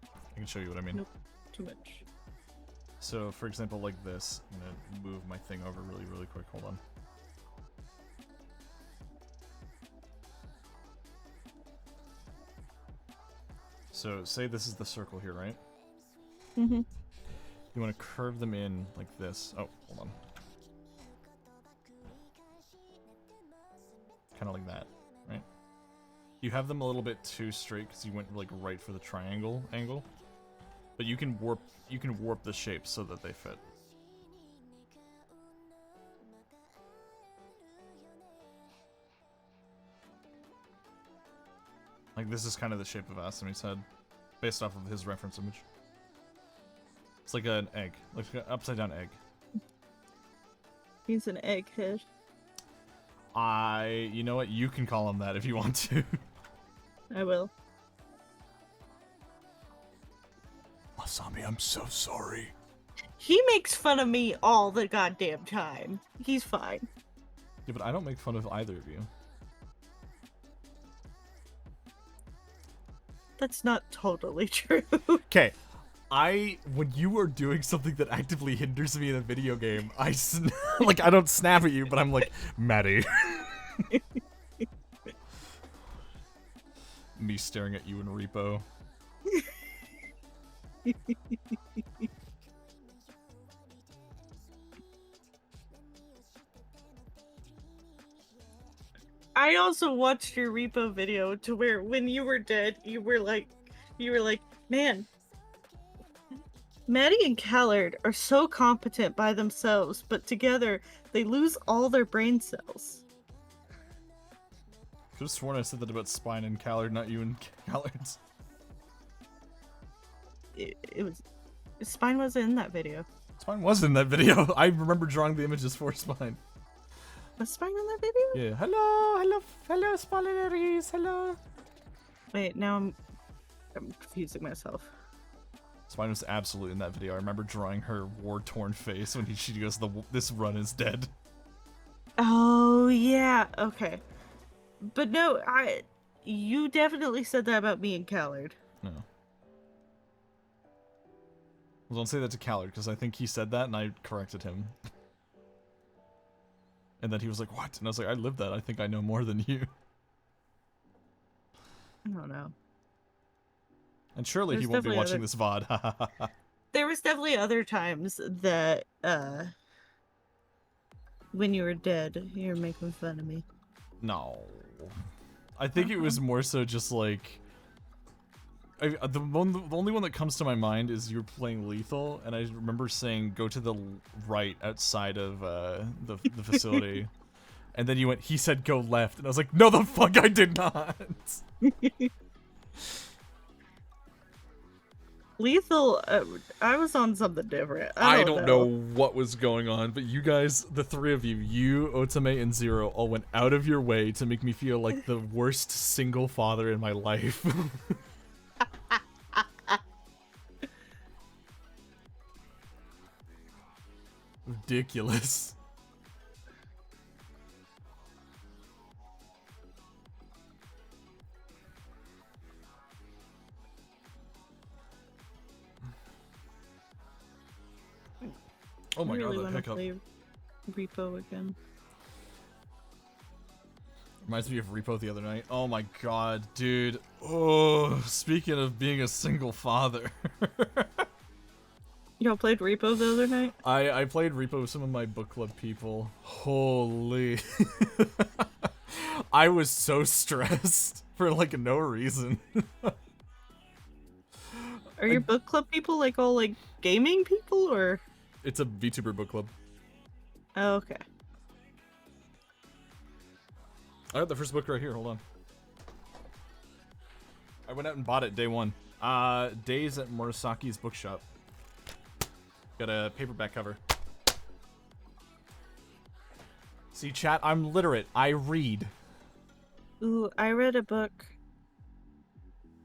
I can show you what I mean. Nope, too much. So, for example, like this. I'm gonna move my thing over really, really quick. Hold on. So, say this is the circle here, right? Mm-hmm. You want to curve them in like this. Oh, hold on. Kind of like that, right? You have them a little bit too straight because you went like right for the triangle angle. But you can warp the shapes so that they fit. Like this is kind of the shape of Asami's head, based off of his reference image. It's like an egg, like an upside down egg. He's an egghead. You know what? You can call him that if you want to. I will. Asami, I'm so sorry. He makes fun of me all the goddamn time. He's fine. Yeah, but I don't make fun of either of you. That's not totally true. Okay, when you are doing something that actively hinders me in a video game, like I don't snap at you, but I'm like, Maddie. Me staring at you in repo. I also watched your repo video to where when you were dead, you were like, man, Maddie and Callard are so competent by themselves, but together they lose all their brain cells. Could have sworn I said that about Spine and Callard, not you and Callard's. It was Spine was in that video. Spine was in that video. I remember drawing the images for Spine. Was Spine in that video? Yeah. Hello, Spineraries, hello. Wait, now I'm confusing myself. Spine was absolutely in that video. I remember drawing her war-torn face when she goes, "This run is dead." Oh yeah, okay. But no, you definitely said that about me and Callard. No. Well, don't say that to Callard, because I think he said that, and I corrected him. And then he was like, what? And I was like, I lived that. I think I know more than you. I don't know. And surely he won't be watching this VOD. There was definitely other times that, when you were dead, you were making fun of me. No. I think it was more so just like... the only one that comes to my mind is you were playing Lethal, and I remember saying, go to the right outside of the facility. And then you went, he said go left. And I was like, no, the fuck, I did not. Lethal, I was on something different. I don't know what was going on, but you guys, the three of you, Otame, and Zero, all went out of your way to make me feel like the worst single father in my life. Ridiculous. Oh my god, the hiccup. Play Repo again. Reminds me of Repo the other night. Oh my god, dude. Oh, speaking of being a single father. Y'all played Repo the other night? I played Repo with some of my book club people. Holy. I was so stressed for like no reason. Are your book club people like all like gaming people or? It's a VTuber book club. Oh, okay. I got the first book right here. Hold on. I went out and bought it day one. Days at Murasaki's bookshop. Got a paperback cover. See, chat, I'm literate. I read. Ooh, I read a book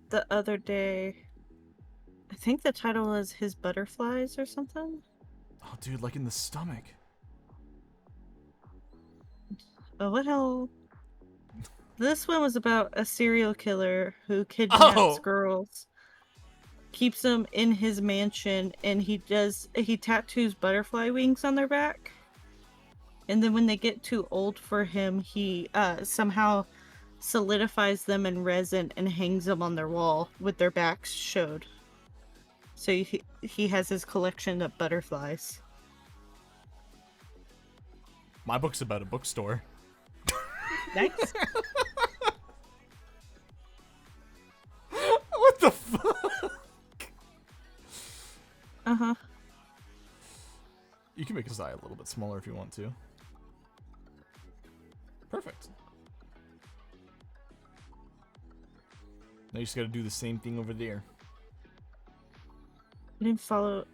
the other day. I think the title was His Butterflies or something. Oh, dude, like in the stomach. Oh, what hell? This one was about a serial killer who kidnaps girls, keeps them in his mansion, and he tattoos butterfly wings on their back. And then when they get too old for him, he somehow solidifies them in resin and hangs them on their wall with their backs showed. So he has his collection of butterflies. My book's about a bookstore. Nice. What the fuck? Uh-huh. You can make his eye a little bit smaller if you want to. Perfect. Now you just gotta do the same thing over there. I didn't follow.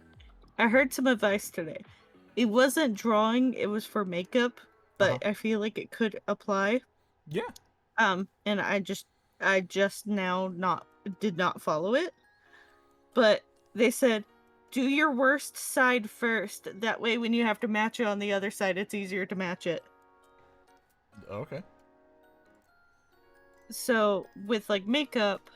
I heard some advice today. It wasn't drawing, it was for makeup, but I feel like it could apply. Yeah. And I just now did not follow it. But they said, do your worst side first. That way when you have to match it on the other side, it's easier to match it. Okay. So with like makeup,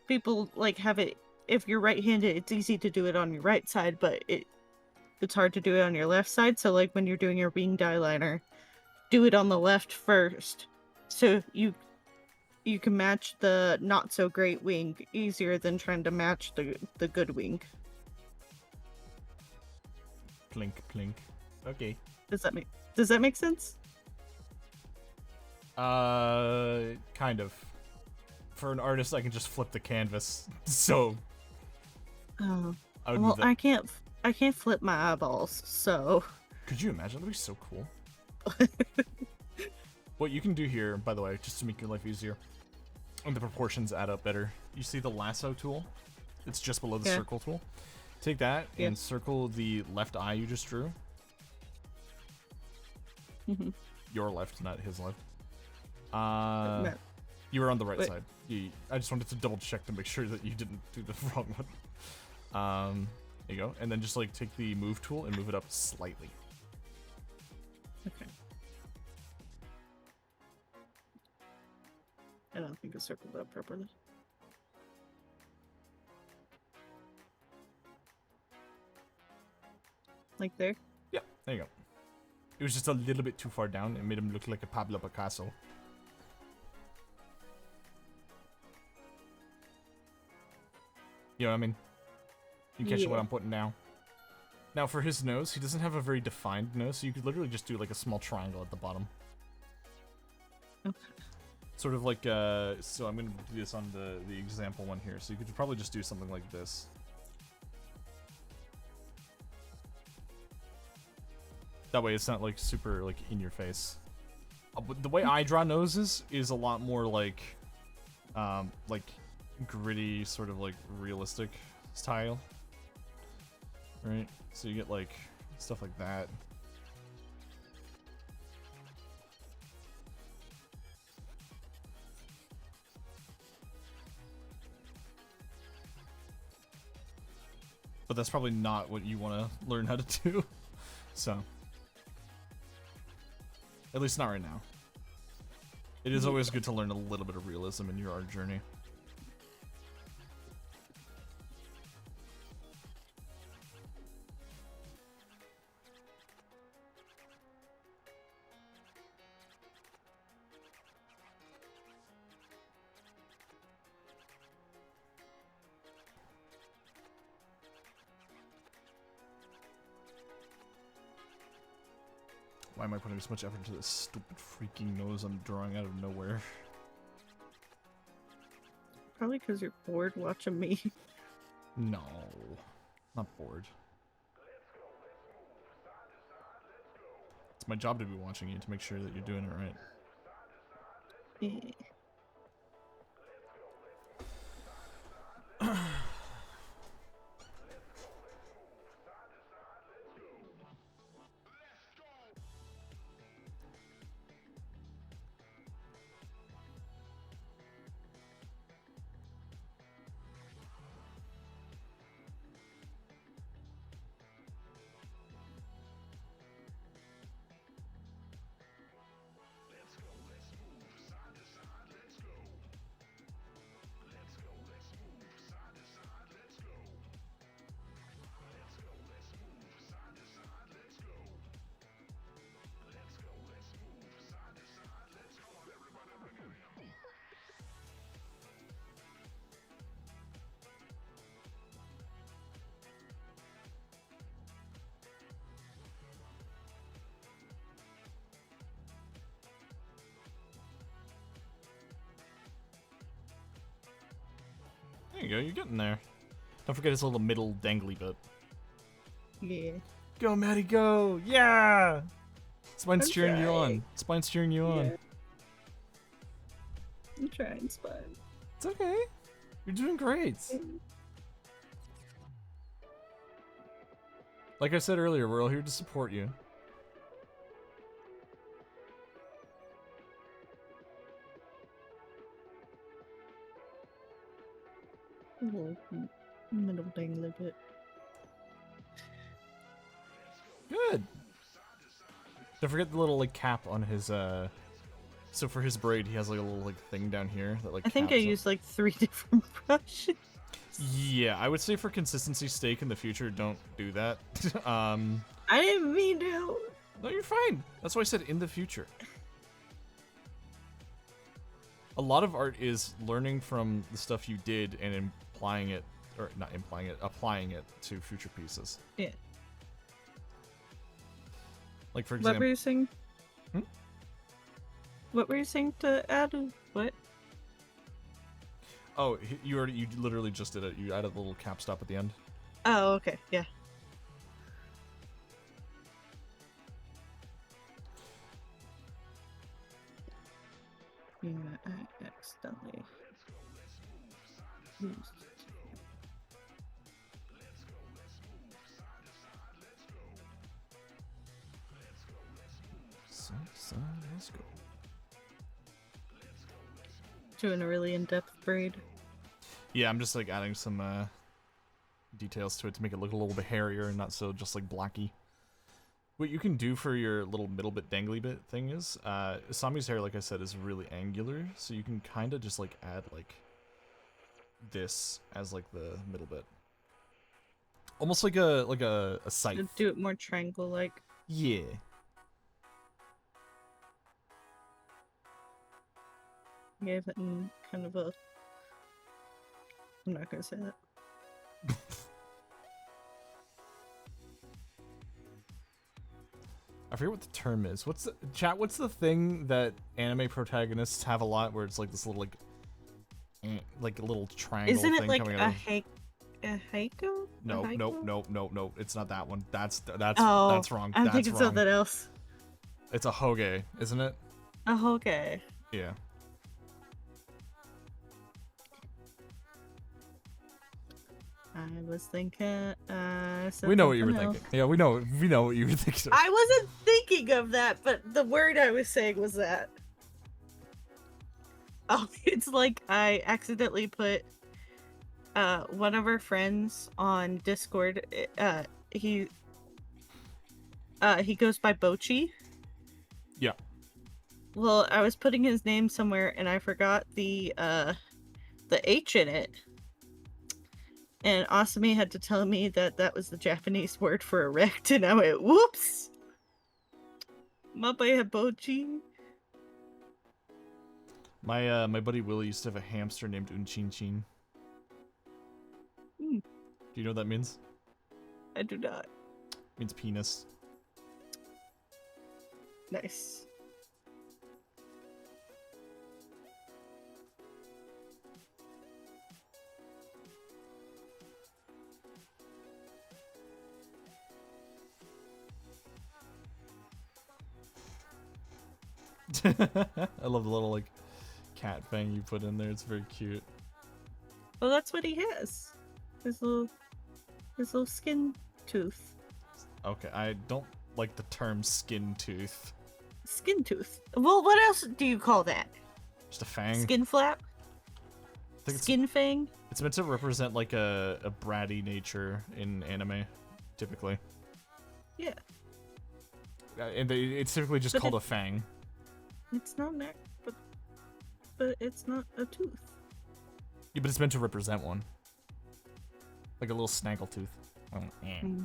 people like have it, if you're right-handed, it's easy to do it on your right side, but it's hard to do it on your left side. So like when you're doing your winged eyeliner, do it on the left first. So you can match the not so great wing easier than trying to match the good wing. Plink, plink. Okay. Does that make sense? Kind of. For an artist, I can just flip the canvas. So. Oh. I would Well, I can't flip my eyeballs, so. Could you imagine? That'd be so cool. What you can do here, by the way, just to make your life easier, and the proportions add up better. You see the lasso tool? It's just below the circle tool. Take that and circle the left eye you just drew. Mm-hmm. Your left, not his left. You were on the right side. I just wanted to double check to make sure that you didn't do the wrong one. There you go. And then just like take the move tool and move it up slightly. Okay. I don't think it circled up properly. Like there? Yeah, there you go. It was just a little bit too far down. It made him look like a Pablo Picasso. You know what I mean? You catch what I'm putting now. Now for his nose, he doesn't have a very defined nose, so you could literally just do like a small triangle at the bottom. Okay. Sort of like, so I'm going to do this on the example one here, so you could probably just do something like this. That way it's not like super like in your face. But the way I draw noses is a lot more like gritty, sort of like realistic style. Right? So you get like stuff like that. But that's probably not what you want to learn how to do. So, at least not right now. It is always good to learn a little bit of realism in your art journey. Why am I putting so much effort into this stupid freaking nose I'm drawing out of nowhere? Probably because you're bored watching me. No, not bored. It's my job to be watching you to make sure that you're doing it right. Yeah. There you go, you're getting there. Don't forget his little middle dangly bit. Yeah. Go, Maddie, go! Yeah! Spine's I'm cheering you on. trying. Spine's cheering you on. Yeah. I'm trying, Spine. It's okay. You're doing great. Like I said earlier, we're all here to support you. Little middle dangly bit. Good. Don't forget the little like cap on his so for his braid he has like a little like thing down here that like I think I caps up. used like 3 different brushes. Yeah, I would say for consistency's sake in the future, don't do that. I didn't mean to. No, you're fine. That's why I said in the future. A lot of art is learning from the stuff you did and implying it, or not implying it, applying it to future pieces. Yeah. Like for What example, were you saying? Hmm? What were you saying to add? What? oh, you literally just did it. You added a little cap stop at the end. Oh, okay. Yeah. Yeah, I accidentally used. Let's go. Doing a really in-depth braid. Yeah, I'm just like adding some details to it to make it look a little bit hairier and not so just like blacky. What you can do for your little middle bit dangly bit thing is, Sami's hair, like I said, is really angular, so you can kind of just like add like this as like the middle bit, almost like a scythe. Do it more triangle-like. Yeah. Gave it in kind of a. I'm not gonna say that. I forget what the term is. What's the, chat? What's the thing that anime protagonists have a lot, where it's like this little like a little triangle Isn't thing it like coming a out? haiku? No, A haiku? no. It's not that one. That's Oh, that's wrong. I'm That's thinking wrong. something else. It's a hoge, isn't it? Oh, okay. Yeah. I was thinking, We said know what you were something else. thinking. Yeah, we know what you were thinking. I wasn't thinking of that, but the word I was saying was that. Oh, it's like I accidentally put one of our friends on Discord. He he goes by Bochi. Yeah. Well, I was putting his name somewhere and I forgot the H in it. And Asami had to tell me that that was the Japanese word for erect, and I went, whoops! Mabaya Bochi. My buddy Willie used to have a hamster named Unchin. Hmm, Do you know what that means? I do not. It means penis. Nice. I love the little like cat fang you put in there. It's very cute. Well, that's what he has. His little skin tooth. Okay, I don't like the term skin tooth. Skin tooth. Well, what else do you call that? Just a fang. Skin flap? I think Skin fang? it's meant to represent like a bratty nature in anime, typically. Yeah. And it's typically just called a fang. It's not neck, but it's not a tooth. Yeah, but it's meant to represent one. Like a little snaggle tooth. Mm.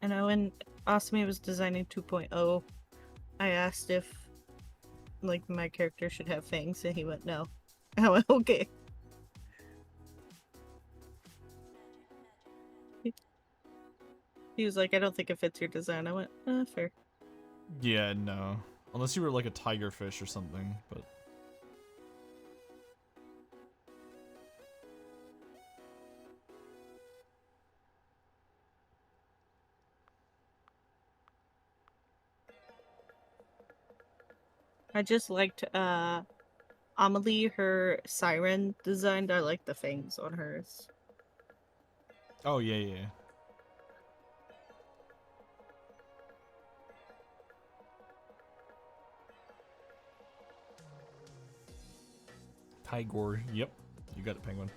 I know when Asami was designing 2.0, I asked if like my character should have fangs, and he went no. I went okay. He was like, I don't think it fits your design. I went, fair. Yeah, no. Unless you were like a tiger fish or something, but... I just liked Amelie, her siren designed. I like the fangs on hers. Oh, yeah. Tigor, yep. You got it, Penguin.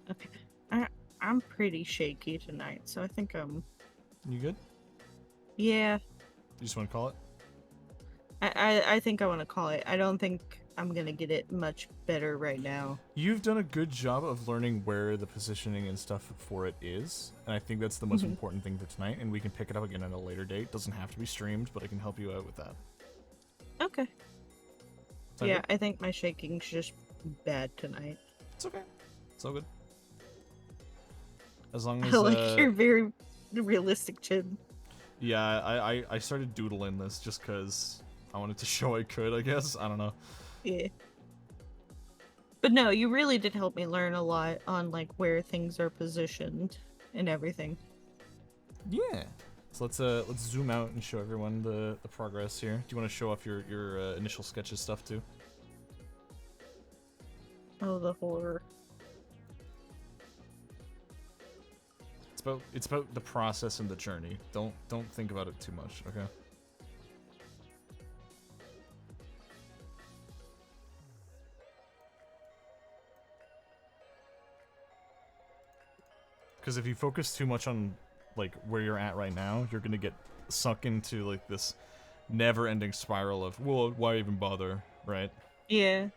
Okay. I'm pretty shaky tonight, so I think You good? yeah. You just want to call it? I think I want to call it. I don't think I'm gonna get it much better right now. You've done a good job of learning where the positioning and stuff for it is, and I think that's the most important thing for tonight, and we can pick it up again at a later date. Doesn't have to be streamed, but I can help you out with that. Okay. Sound Yeah, good? I think my shaking's just bad tonight. It's okay. It's all good. As long I as, like your very realistic chin. Yeah, I started doodling this just because I wanted to show I could, I guess. I don't know. Yeah. But no, you really did help me learn a lot on like where things are positioned and everything. Yeah. So let's zoom out and show everyone the progress here. Do you want to show off your initial sketches stuff too? Oh, the horror. It's about the process and the journey. Don't think about it too much, okay? Because if you focus too much on like where you're at right now, you're gonna get sunk into like this never-ending spiral of, well, why even bother, right? Yeah.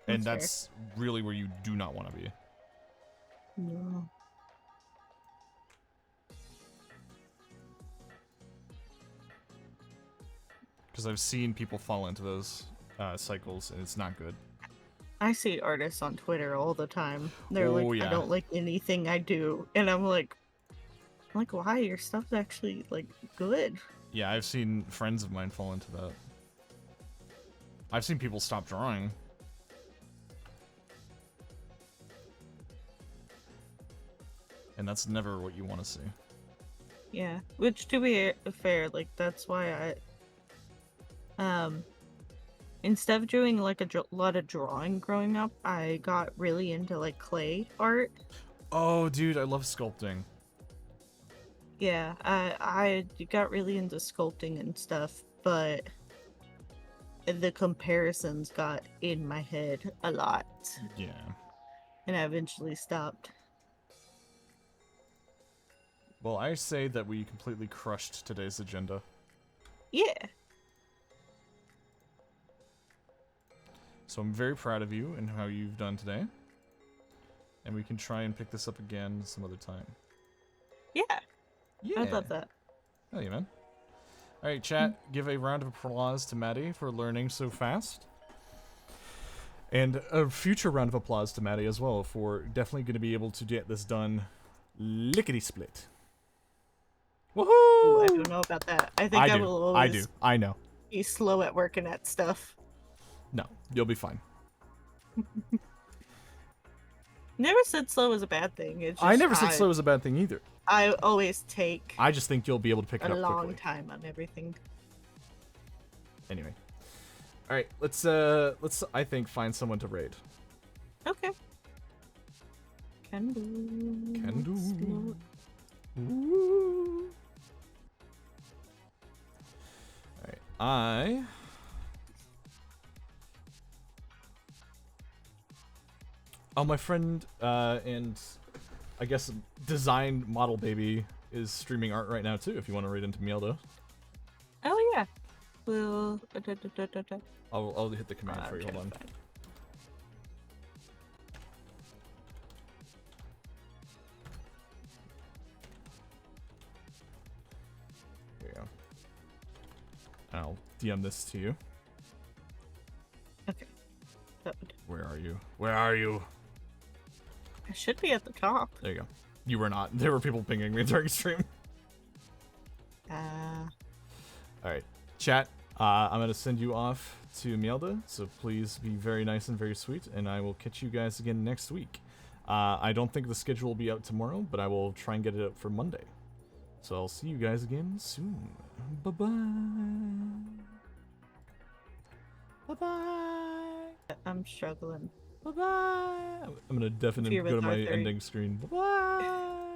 And that's really where you do not want to be. No. Because I've seen people fall into those cycles, and it's not good. I see artists on Twitter all the time. They're like, yeah. I don't like anything I do. And I'm like, why? Your stuff's actually, like, good. Yeah, I've seen friends of mine fall into that. I've seen people stop drawing. And that's never what you want to see. Yeah, which to be fair, like that's why instead of doing like a lot of drawing growing up, I got really into like clay art. Oh, dude, I love sculpting. Yeah, I got really into sculpting and stuff, but the comparisons got in my head a lot, Yeah. and I eventually stopped. Well, I say that we completely crushed today's agenda. Yeah. So I'm very proud of you and how you've done today. And we can try and pick this up again some other time. Yeah. Yeah. I'd love that. Hell yeah, man. Alright, chat, give a round of applause to Maddie for learning so fast. And a future round of applause to Maddie as well for definitely going to be able to get this done lickety-split. Woohoo! Ooh, I don't know about that. I think I will always I know. be slow at working at stuff. No, you'll be fine. Never said slow was a bad thing. It's just I never said slow was a bad thing either. I always take I just think you'll be able to pick it a up long quickly. time on everything. Anyway. Alright, let's I think find someone to raid. Okay. Can do. Can do. Let's do it. Ooh. Alright, Oh, my friend, and I guess design model baby is streaming art right now too, if you want to raid into Mieldo. Oh yeah. We'll. I'll hit the command for you, hold on. Here you go. I'll DM this to you. Okay. That would. Where are you? Where are you? I should be at the top. There you go. You were not. There were people pinging me during stream. Alright. Chat, I'm going to send you off to Mielda, so please be very nice and very sweet, and I will catch you guys again next week. I don't think the schedule will be out tomorrow, but I will try and get it out for Monday. So I'll see you guys again soon. Bye-bye. Bye-bye. I'm struggling. Bye-bye. I'm going to definitely go to my ending screen. Bye-bye.